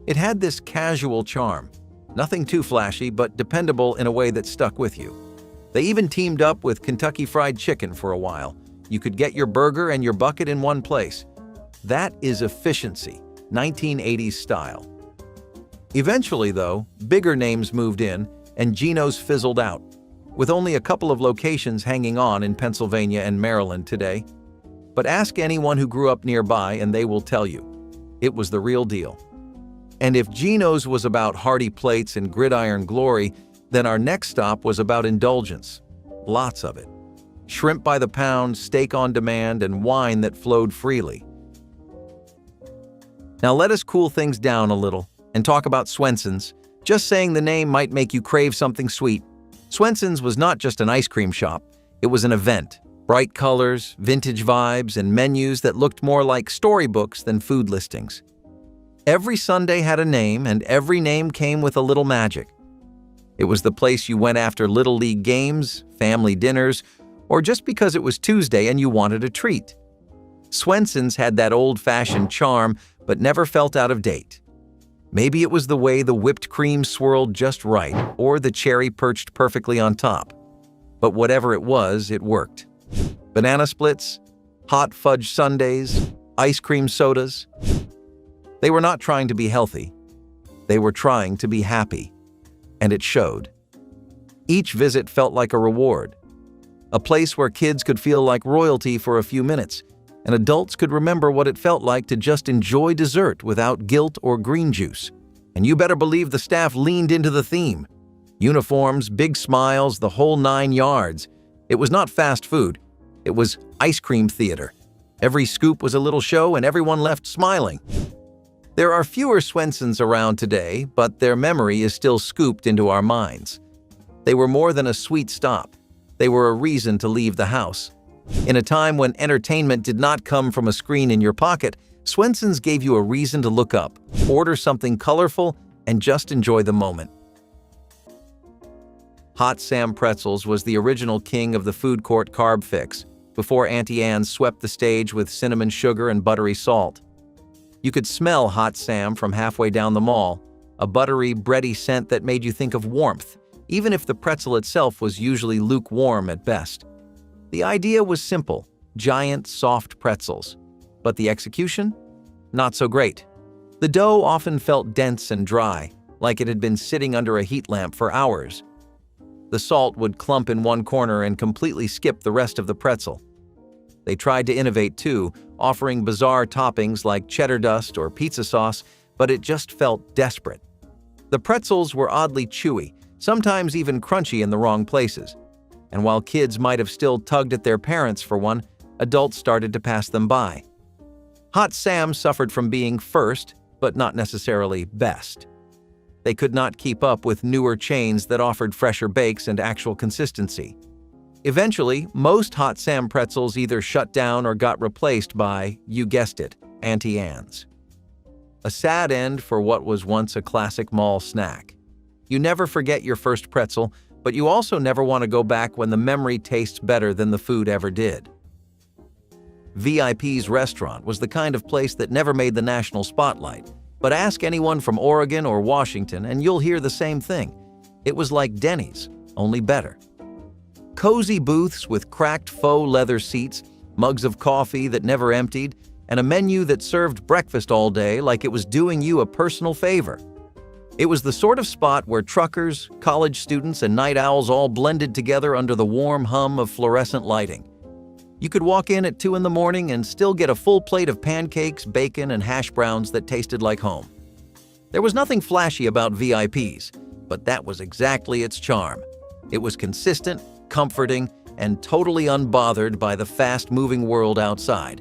It had this casual charm, nothing too flashy but dependable in a way that stuck with you. They even teamed up with Kentucky Fried Chicken for a while. You could get your burger and your bucket in one place. That is efficiency, 1980s style. Eventually, though, bigger names moved in, and Gino's fizzled out, with only a couple of locations hanging on in Pennsylvania and Maryland today. But ask anyone who grew up nearby and they will tell you, it was the real deal. And if Gino's was about hearty plates and gridiron glory, then our next stop was about indulgence. Lots of it. Shrimp by the pound, steak on demand, and wine that flowed freely. Now let us cool things down a little and talk about Swenson's. Just saying the name might make you crave something sweet. Swenson's was not just an ice cream shop, it was an event. Bright colors, vintage vibes, and menus that looked more like storybooks than food listings. Every Sunday had a name, and every name came with a little magic. It was the place you went after Little League games, family dinners, or just because it was Tuesday and you wanted a treat. Swenson's had that old-fashioned charm, but never felt out of date. Maybe it was the way the whipped cream swirled just right, or the cherry perched perfectly on top. But whatever it was, it worked. Banana splits, hot fudge sundaes, ice cream sodas. They were not trying to be healthy. They were trying to be happy. And it showed. Each visit felt like a reward. A place where kids could feel like royalty for a few minutes, and adults could remember what it felt like to just enjoy dessert without guilt or green juice. And you better believe the staff leaned into the theme. Uniforms, big smiles, the whole 9 yards. It was not fast food. It was ice cream theater. Every scoop was a little show and everyone left smiling. There are fewer Swenson's around today, but their memory is still scooped into our minds. They were more than a sweet stop. They were a reason to leave the house. In a time when entertainment did not come from a screen in your pocket, Swenson's gave you a reason to look up, order something colorful, and just enjoy the moment. Hot Sam Pretzels was the original king of the food court carb fix, before Auntie Anne swept the stage with cinnamon sugar and buttery salt. You could smell Hot Sam from halfway down the mall, a buttery, bready scent that made you think of warmth, even if the pretzel itself was usually lukewarm at best. The idea was simple, giant, soft pretzels. But the execution? Not so great. The dough often felt dense and dry, like it had been sitting under a heat lamp for hours. The salt would clump in one corner and completely skip the rest of the pretzel. They tried to innovate too, offering bizarre toppings like cheddar dust or pizza sauce, but it just felt desperate. The pretzels were oddly chewy, sometimes even crunchy in the wrong places. And while kids might have still tugged at their parents for one, adults started to pass them by. Hot Sam suffered from being first, but not necessarily best. They could not keep up with newer chains that offered fresher bakes and actual consistency. Eventually, most Hot Sam pretzels either shut down or got replaced by, you guessed it, Auntie Anne's. A sad end for what was once a classic mall snack. You never forget your first pretzel, but you also never want to go back when the memory tastes better than the food ever did. VIP's restaurant was the kind of place that never made the national spotlight, but ask anyone from Oregon or Washington and you'll hear the same thing. It was like Denny's, only better. Cozy booths with cracked faux leather seats, mugs of coffee that never emptied, and a menu that served breakfast all day like it was doing you a personal favor. It was the sort of spot where truckers, college students, and night owls all blended together under the warm hum of fluorescent lighting. You could walk in at 2 in the morning and still get a full plate of pancakes, bacon, and hash browns that tasted like home. There was nothing flashy about VIPs, but that was exactly its charm. It was consistent, comforting, and totally unbothered by the fast-moving world outside.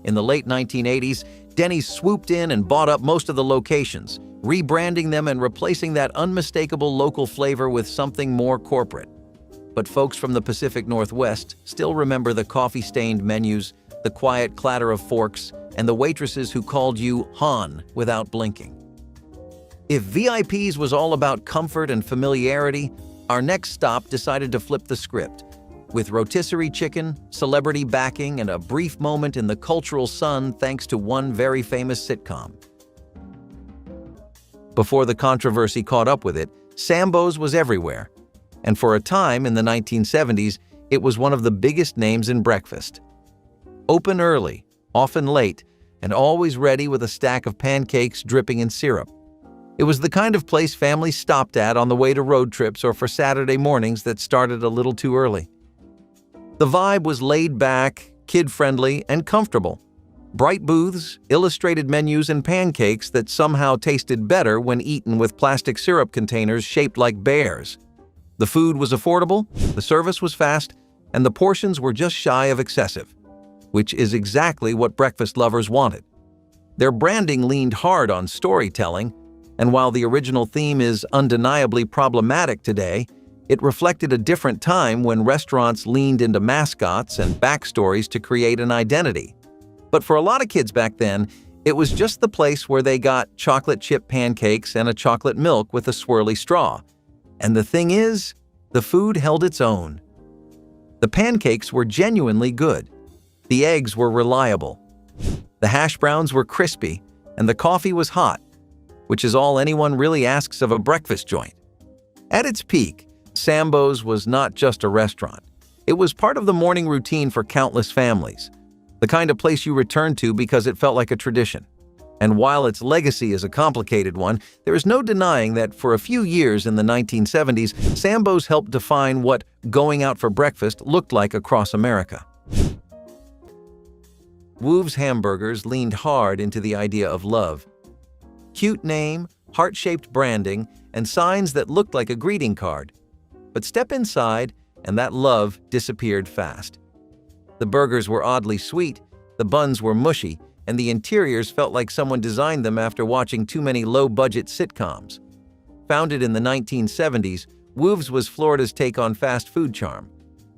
In the late 1980s, Denny's swooped in and bought up most of the locations, rebranding them and replacing that unmistakable local flavor with something more corporate. But folks from the Pacific Northwest still remember the coffee-stained menus, the quiet clatter of forks, and the waitresses who called you Han without blinking. If VIPs was all about comfort and familiarity, our next stop decided to flip the script. With rotisserie chicken, celebrity backing, and a brief moment in the cultural sun thanks to one very famous sitcom. Before the controversy caught up with it, Sambo's was everywhere. And for a time in the 1970s, it was one of the biggest names in breakfast. Open early, often late, and always ready with a stack of pancakes dripping in syrup. It was the kind of place families stopped at on the way to road trips or for Saturday mornings that started a little too early. The vibe was laid back, kid-friendly, and comfortable. Bright booths, illustrated menus, and pancakes that somehow tasted better when eaten with plastic syrup containers shaped like bears. The food was affordable, the service was fast, and the portions were just shy of excessive, which is exactly what breakfast lovers wanted. Their branding leaned hard on storytelling, and while the original theme is undeniably problematic today, it reflected a different time when restaurants leaned into mascots and backstories to create an identity. But for a lot of kids back then, it was just the place where they got chocolate chip pancakes and a chocolate milk with a swirly straw. And the thing is, the food held its own. The pancakes were genuinely good. The eggs were reliable. The hash browns were crispy, and the coffee was hot, which is all anyone really asks of a breakfast joint. At its peak, Sambo's was not just a restaurant. It was part of the morning routine for countless families, the kind of place you returned to because it felt like a tradition. And while its legacy is a complicated one, there is no denying that for a few years in the 1970s, Sambo's helped define what going out for breakfast looked like across America. Woov's hamburgers leaned hard into the idea of love. Cute name, heart-shaped branding, and signs that looked like a greeting card. But step inside, and that love disappeared fast. The burgers were oddly sweet, the buns were mushy, and the interiors felt like someone designed them after watching too many low-budget sitcoms. Founded in the 1970s, Woov's was Florida's take on fast food charm.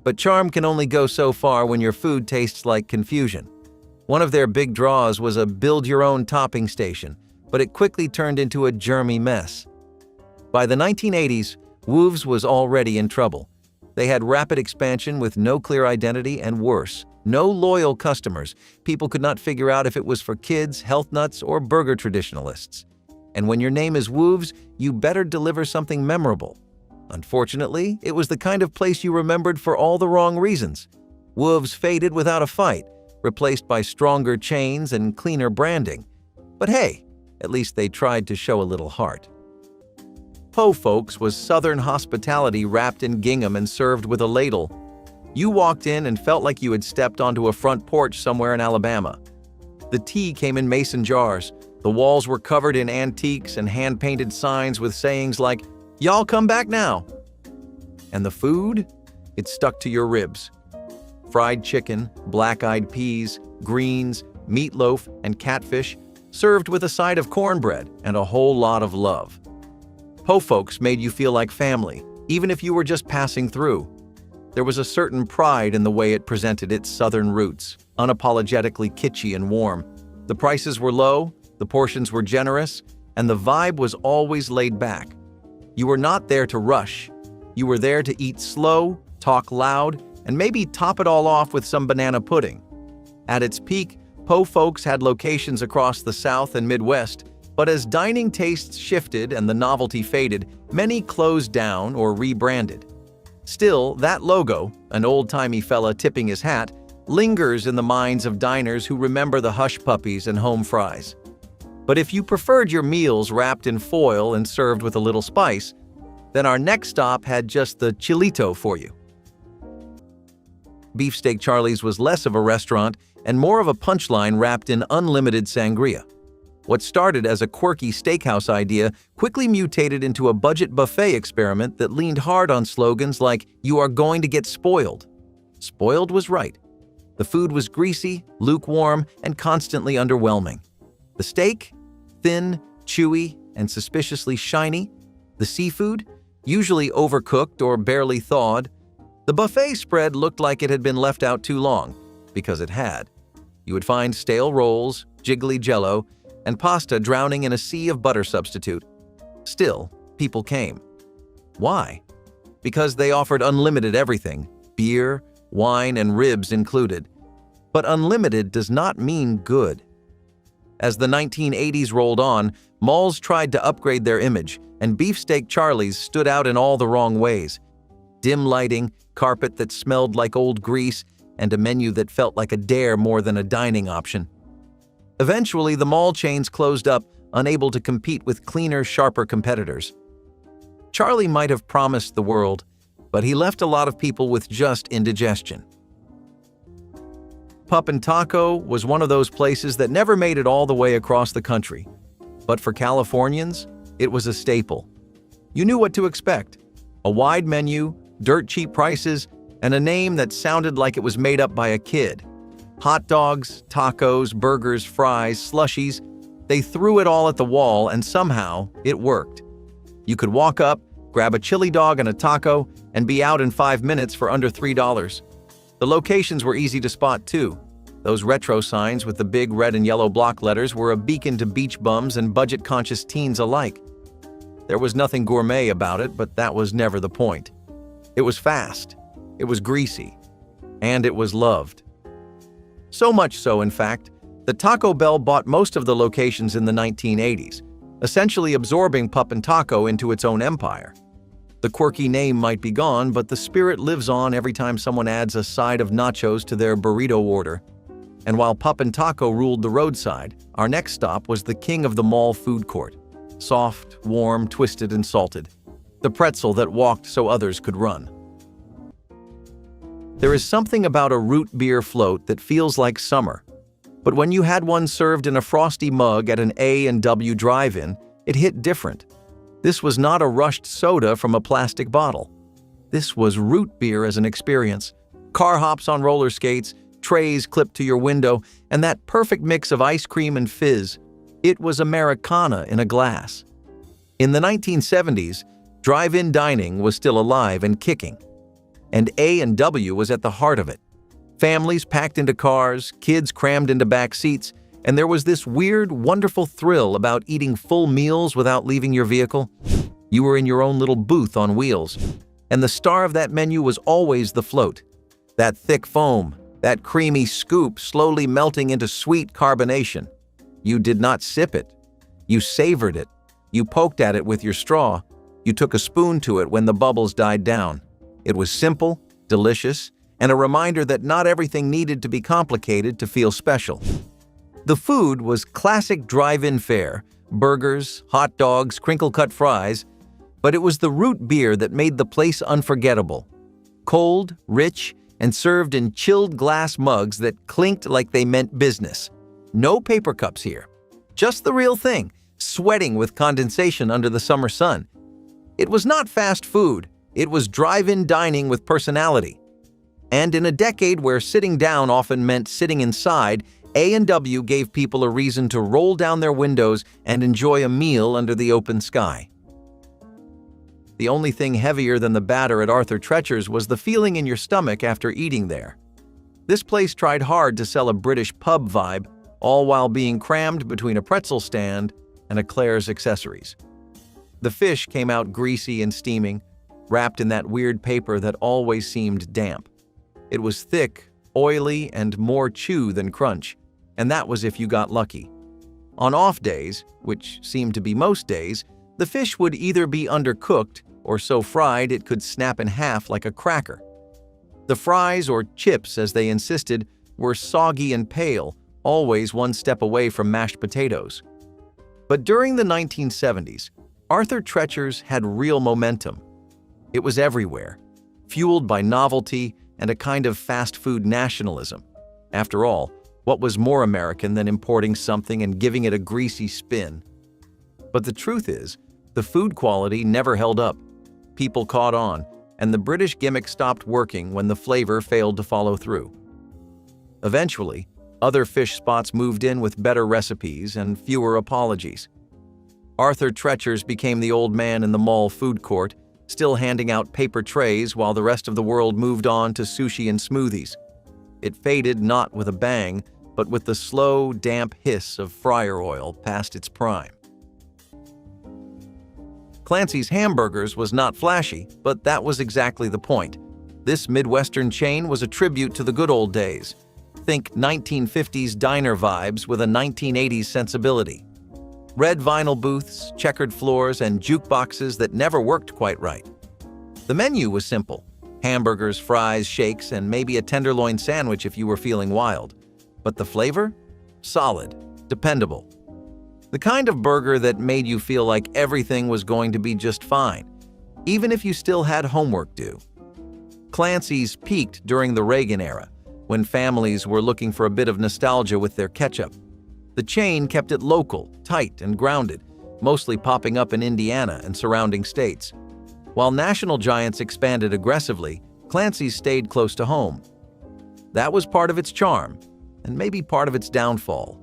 But charm can only go so far when your food tastes like confusion. One of their big draws was a build-your-own topping station, but it quickly turned into a germy mess. By the 1980s, Woov's was already in trouble. They had rapid expansion with no clear identity and worse, no loyal customers. People could not figure out if it was for kids, health nuts, or burger traditionalists. And when your name is Woov's, you better deliver something memorable. Unfortunately, it was the kind of place you remembered for all the wrong reasons. Woov's faded without a fight, replaced by stronger chains and cleaner branding. But hey, at least they tried to show a little heart. Po Folks was Southern hospitality wrapped in gingham and served with a ladle. You walked in and felt like you had stepped onto a front porch somewhere in Alabama. The tea came in mason jars. The walls were covered in antiques and hand-painted signs with sayings like, "Y'all come back now." And the food? It stuck to your ribs. Fried chicken, black-eyed peas, greens, meatloaf, and catfish, served with a side of cornbread and a whole lot of love. Po Folks made you feel like family, even if you were just passing through. There was a certain pride in the way it presented its southern roots, unapologetically kitschy and warm. The prices were low, the portions were generous, and the vibe was always laid back. You were not there to rush. You were there to eat slow, talk loud, and maybe top it all off with some banana pudding. At its peak, Po Folks had locations across the South and Midwest, but as dining tastes shifted and the novelty faded, many closed down or rebranded. Still, that logo, an old-timey fella tipping his hat, lingers in the minds of diners who remember the hush puppies and home fries. But if you preferred your meals wrapped in foil and served with a little spice, then our next stop had just the chilito for you. Beefsteak Charlie's was less of a restaurant and more of a punchline wrapped in unlimited sangria. What started as a quirky steakhouse idea quickly mutated into a budget buffet experiment that leaned hard on slogans like, "You are going to get spoiled." Spoiled was right. The food was greasy, lukewarm, and constantly underwhelming. The steak? Thin, chewy, and suspiciously shiny. The seafood? Usually overcooked or barely thawed. The buffet spread looked like it had been left out too long, because it had. You would find stale rolls, jiggly jello, and pasta drowning in a sea of butter substitute. Still, people came. Why? Because they offered unlimited everything, beer, wine, and ribs included. But unlimited does not mean good. As the 1980s rolled on, malls tried to upgrade their image, and Beefsteak Charlie's stood out in all the wrong ways. Dim lighting, carpet that smelled like old grease, and a menu that felt like a dare more than a dining option. Eventually, the mall chains closed up, unable to compete with cleaner, sharper competitors. Charlie might have promised the world, but he left a lot of people with just indigestion. Pup and Taco was one of those places that never made it all the way across the country. But for Californians, it was a staple. You knew what to expect. A wide menu, dirt-cheap prices, and a name that sounded like it was made up by a kid. Hot dogs, tacos, burgers, fries, slushies, they threw it all at the wall and somehow it worked. You could walk up, grab a chili dog and a taco, and be out in 5 minutes for under $3. The locations were easy to spot too. Those retro signs with the big red and yellow block letters were a beacon to beach bums and budget-conscious teens alike. There was nothing gourmet about it, but that was never the point. It was fast, it was greasy, and it was loved. So much so, in fact, that Taco Bell bought most of the locations in the 1980s, essentially absorbing Pup and Taco into its own empire. The quirky name might be gone, but the spirit lives on every time someone adds a side of nachos to their burrito order. And while Pup and Taco ruled the roadside, our next stop was the king of the mall food court. Soft, warm, twisted, and salted. The pretzel that walked so others could run. There is something about a root beer float that feels like summer. But when you had one served in a frosty mug at an A&W drive-in, it hit different. This was not a rushed soda from a plastic bottle. This was root beer as an experience. Car hops on roller skates, trays clipped to your window, and that perfect mix of ice cream and fizz. It was Americana in a glass. In the 1970s, drive-in dining was still alive and kicking. And A&W was at the heart of it. Families packed into cars, kids crammed into back seats, and there was this weird, wonderful thrill about eating full meals without leaving your vehicle. You were in your own little booth on wheels, and the star of that menu was always the float. That thick foam, that creamy scoop slowly melting into sweet carbonation. You did not sip it. You savored it. You poked at it with your straw. You took a spoon to it when the bubbles died down. It was simple, delicious, and a reminder that not everything needed to be complicated to feel special. The food was classic drive-in fare, burgers, hot dogs, crinkle-cut fries, but it was the root beer that made the place unforgettable. Cold, rich, and served in chilled glass mugs that clinked like they meant business. No paper cups here. Just the real thing, sweating with condensation under the summer sun. It was not fast food. It was drive-in dining with personality. And in a decade where sitting down often meant sitting inside, A&W gave people a reason to roll down their windows and enjoy a meal under the open sky. The only thing heavier than the batter at Arthur Treacher's was the feeling in your stomach after eating there. This place tried hard to sell a British pub vibe, all while being crammed between a pretzel stand and a Claire's accessories. The fish came out greasy and steaming, wrapped in that weird paper that always seemed damp. It was thick, oily, and more chew than crunch, and that was if you got lucky. On off days, which seemed to be most days, the fish would either be undercooked or so fried it could snap in half like a cracker. The fries, or chips as they insisted, were soggy and pale, always one step away from mashed potatoes. But during the 1970s, Arthur Treacher's had real momentum. It was everywhere, fueled by novelty and a kind of fast food nationalism. After all, what was more American than importing something and giving it a greasy spin? But the truth is, the food quality never held up. People caught on, and the British gimmick stopped working when the flavor failed to follow through. Eventually, other fish spots moved in with better recipes and fewer apologies. Arthur Treacher's became the old man in the mall food court, still handing out paper trays while the rest of the world moved on to sushi and smoothies. It faded not with a bang, but with the slow, damp hiss of fryer oil past its prime. Clancy's Hamburgers was not flashy, but that was exactly the point. This Midwestern chain was a tribute to the good old days. Think 1950s diner vibes with a 1980s sensibility. Red vinyl booths, checkered floors, and jukeboxes that never worked quite right. The menu was simple: hamburgers, fries, shakes, and maybe a tenderloin sandwich if you were feeling wild. But the flavor? Solid, dependable. The kind of burger that made you feel like everything was going to be just fine, even if you still had homework due. Clancy's peaked during the Reagan era, when families were looking for a bit of nostalgia with their ketchup. The chain kept it local, tight, and grounded, mostly popping up in Indiana and surrounding states. While national giants expanded aggressively, Clancy's stayed close to home. That was part of its charm, and maybe part of its downfall.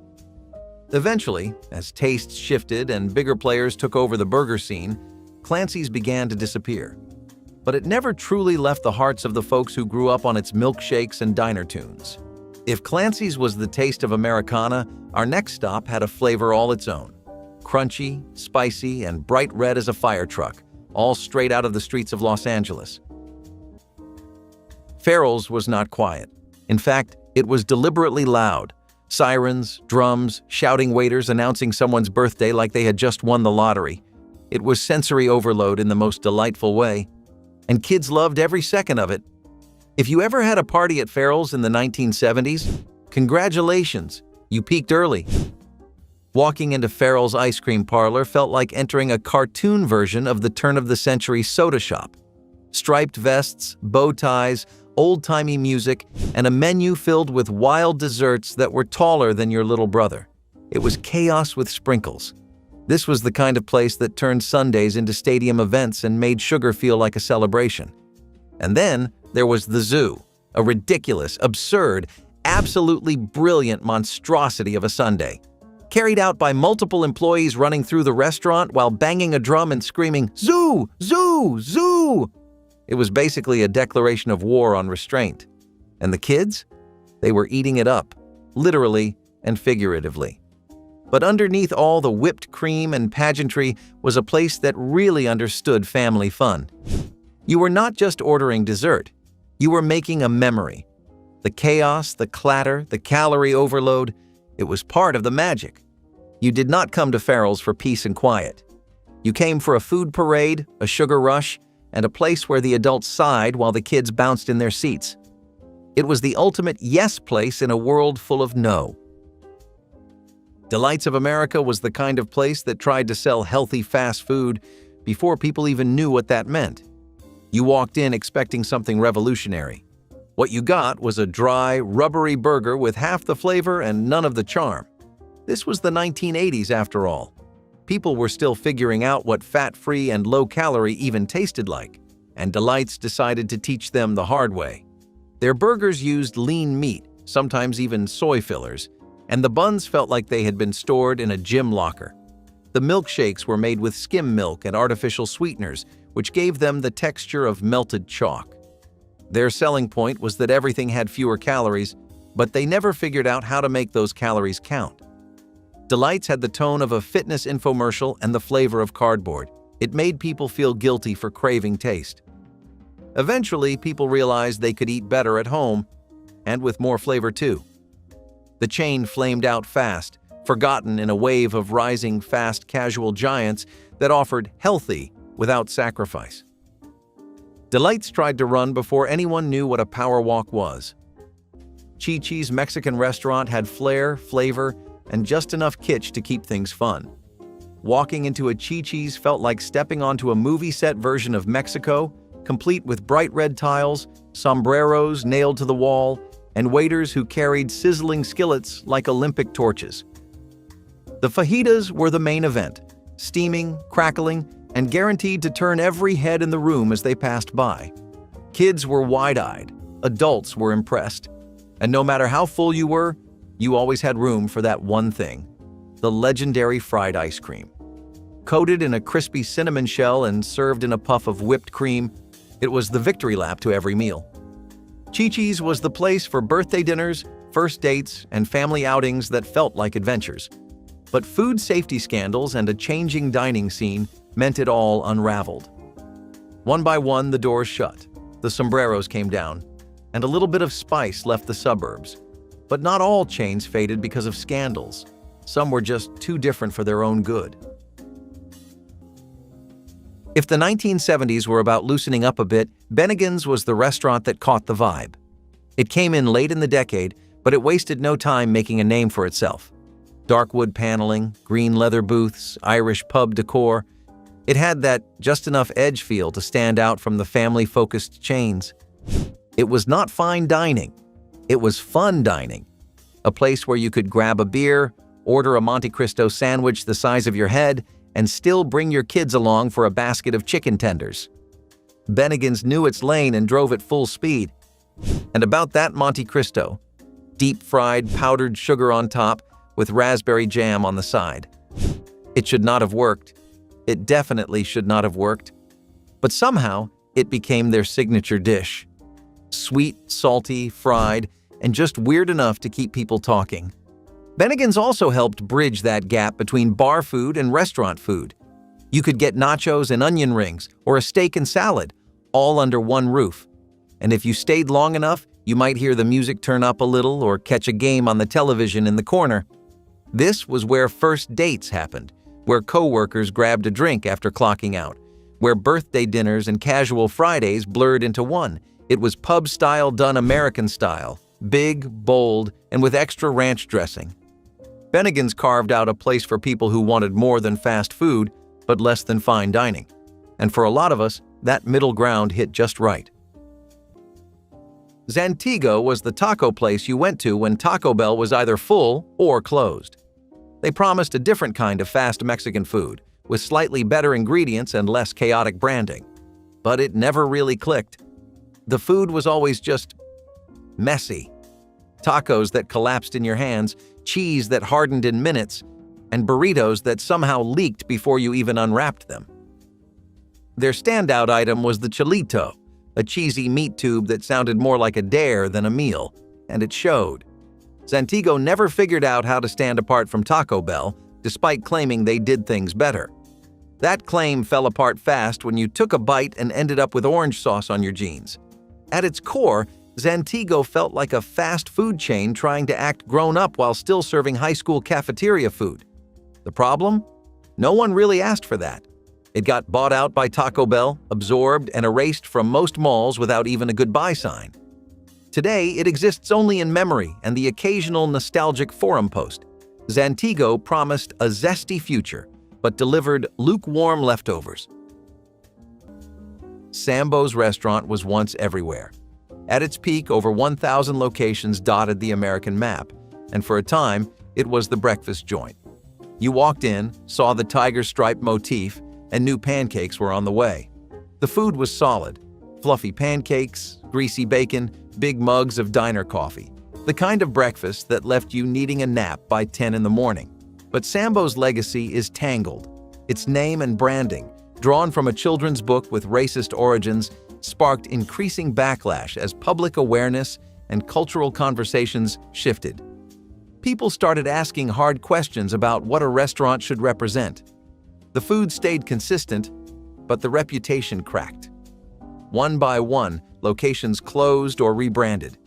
Eventually, as tastes shifted and bigger players took over the burger scene, Clancy's began to disappear. But it never truly left the hearts of the folks who grew up on its milkshakes and diner tunes. If Clancy's was the taste of Americana, our next stop had a flavor all its own. Crunchy, spicy, and bright red as a fire truck, all straight out of the streets of Los Angeles. Farrell's was not quiet. In fact, it was deliberately loud. Sirens, drums, shouting waiters announcing someone's birthday like they had just won the lottery. It was sensory overload in the most delightful way. And kids loved every second of it. If you ever had a party at Farrell's in the 1970s, congratulations, you peaked early. Walking into Farrell's ice cream parlor felt like entering a cartoon version of the turn-of-the-century soda shop. Striped vests, bow ties, old-timey music, and a menu filled with wild desserts that were taller than your little brother. It was chaos with sprinkles. This was the kind of place that turned Sundays into stadium events and made sugar feel like a celebration. And then there was the zoo, a ridiculous, absurd, absolutely brilliant monstrosity of a Sunday, carried out by multiple employees running through the restaurant while banging a drum and screaming, "Zoo! Zoo! Zoo!" It was basically a declaration of war on restraint. And the kids? They were eating it up, literally and figuratively. But underneath all the whipped cream and pageantry was a place that really understood family fun. You were not just ordering dessert. You were making a memory. The chaos, the clatter, the calorie overload, it was part of the magic. You did not come to Farrell's for peace and quiet. You came for a food parade, a sugar rush, and a place where the adults sighed while the kids bounced in their seats. It was the ultimate yes place in a world full of no. Delights of America was the kind of place that tried to sell healthy fast food before people even knew what that meant. You walked in expecting something revolutionary. What you got was a dry, rubbery burger with half the flavor and none of the charm. This was the 1980s after all. People were still figuring out what fat-free and low-calorie even tasted like, and Delights decided to teach them the hard way. Their burgers used lean meat, sometimes even soy fillers, and the buns felt like they had been stored in a gym locker. The milkshakes were made with skim milk and artificial sweeteners, which gave them the texture of melted chalk. Their selling point was that everything had fewer calories, but they never figured out how to make those calories count. Delights had the tone of a fitness infomercial and the flavor of cardboard. It made people feel guilty for craving taste. Eventually, people realized they could eat better at home, and with more flavor too. The chain flamed out fast, forgotten in a wave of rising fast casual giants that offered healthy without sacrifice. Delights tried to run before anyone knew what a power walk was. Chi-Chi's Mexican restaurant had flair, flavor, and just enough kitsch to keep things fun. Walking into a Chi-Chi's felt like stepping onto a movie set version of Mexico, complete with bright red tiles, sombreros nailed to the wall, and waiters who carried sizzling skillets like Olympic torches. The fajitas were the main event, steaming, crackling, and guaranteed to turn every head in the room as they passed by. Kids were wide-eyed, adults were impressed, and no matter how full you were, you always had room for that one thing, the legendary fried ice cream. Coated in a crispy cinnamon shell and served in a puff of whipped cream, it was the victory lap to every meal. Chi-Chi's was the place for birthday dinners, first dates, and family outings that felt like adventures. But food safety scandals and a changing dining scene meant it all unraveled. One by one, the doors shut, the sombreros came down, and a little bit of spice left the suburbs. But not all chains faded because of scandals. Some were just too different for their own good. If the 1970s were about loosening up a bit, Bennigan's was the restaurant that caught the vibe. It came in late in the decade, but it wasted no time making a name for itself. Dark wood paneling, green leather booths, Irish pub decor. It had that just enough edge feel to stand out from the family-focused chains. It was not fine dining. It was fun dining. A place where you could grab a beer, order a Monte Cristo sandwich the size of your head, and still bring your kids along for a basket of chicken tenders. Bennigan's knew its lane and drove at full speed. And about that Monte Cristo, deep-fried powdered sugar on top with raspberry jam on the side. It should not have worked. It definitely should not have worked. But somehow, it became their signature dish. Sweet, salty, fried, and just weird enough to keep people talking. Bennigan's also helped bridge that gap between bar food and restaurant food. You could get nachos and onion rings or a steak and salad, all under one roof. And if you stayed long enough, you might hear the music turn up a little or catch a game on the television in the corner. This was where first dates happened, where coworkers grabbed a drink after clocking out, where birthday dinners and casual Fridays blurred into one. It was pub style done American style, big, bold, and with extra ranch dressing. Bennigan's carved out a place for people who wanted more than fast food, but less than fine dining. And for a lot of us, that middle ground hit just right. Zantigo was the taco place you went to when Taco Bell was either full or closed. They promised a different kind of fast Mexican food, with slightly better ingredients and less chaotic branding. But it never really clicked. The food was always just messy. Tacos that collapsed in your hands, cheese that hardened in minutes, and burritos that somehow leaked before you even unwrapped them. Their standout item was the chilito, a cheesy meat tube that sounded more like a dare than a meal, and it showed. Zantigo never figured out how to stand apart from Taco Bell, despite claiming they did things better. That claim fell apart fast when you took a bite and ended up with orange sauce on your jeans. At its core, Zantigo felt like a fast food chain trying to act grown-up while still serving high school cafeteria food. The problem? No one really asked for that. It got bought out by Taco Bell, absorbed, and erased from most malls without even a goodbye sign. Today, it exists only in memory and the occasional nostalgic forum post. Zantigo promised a zesty future, but delivered lukewarm leftovers. Sambo's restaurant was once everywhere. At its peak, over 1,000 locations dotted the American map, and for a time, it was the breakfast joint. You walked in, saw the tiger stripe motif, and knew pancakes were on the way. The food was solid. Fluffy pancakes, greasy bacon, big mugs of diner coffee. The kind of breakfast that left you needing a nap by 10 in the morning. But Sambo's legacy is tangled. Its name and branding, drawn from a children's book with racist origins, sparked increasing backlash as public awareness and cultural conversations shifted. People started asking hard questions about what a restaurant should represent. The food stayed consistent, but the reputation cracked. One by one, locations closed or rebranded.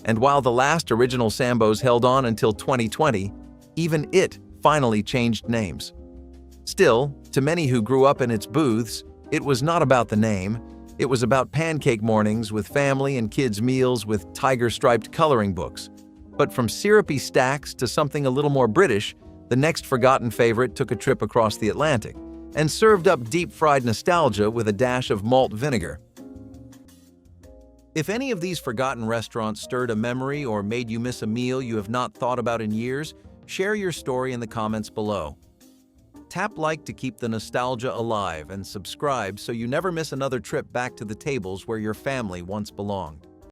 And while the last original Sambo's held on until 2020, even it finally changed names. Still, to many who grew up in its booths, it was not about the name. It was about pancake mornings with family and kids' meals with tiger-striped coloring books. But from syrupy stacks to something a little more British, the next forgotten favorite took a trip across the Atlantic and served up deep-fried nostalgia with a dash of malt vinegar. If any of these forgotten restaurants stirred a memory or made you miss a meal you have not thought about in years, share your story in the comments below. Tap like to keep the nostalgia alive and subscribe so you never miss another trip back to the tables where your family once belonged.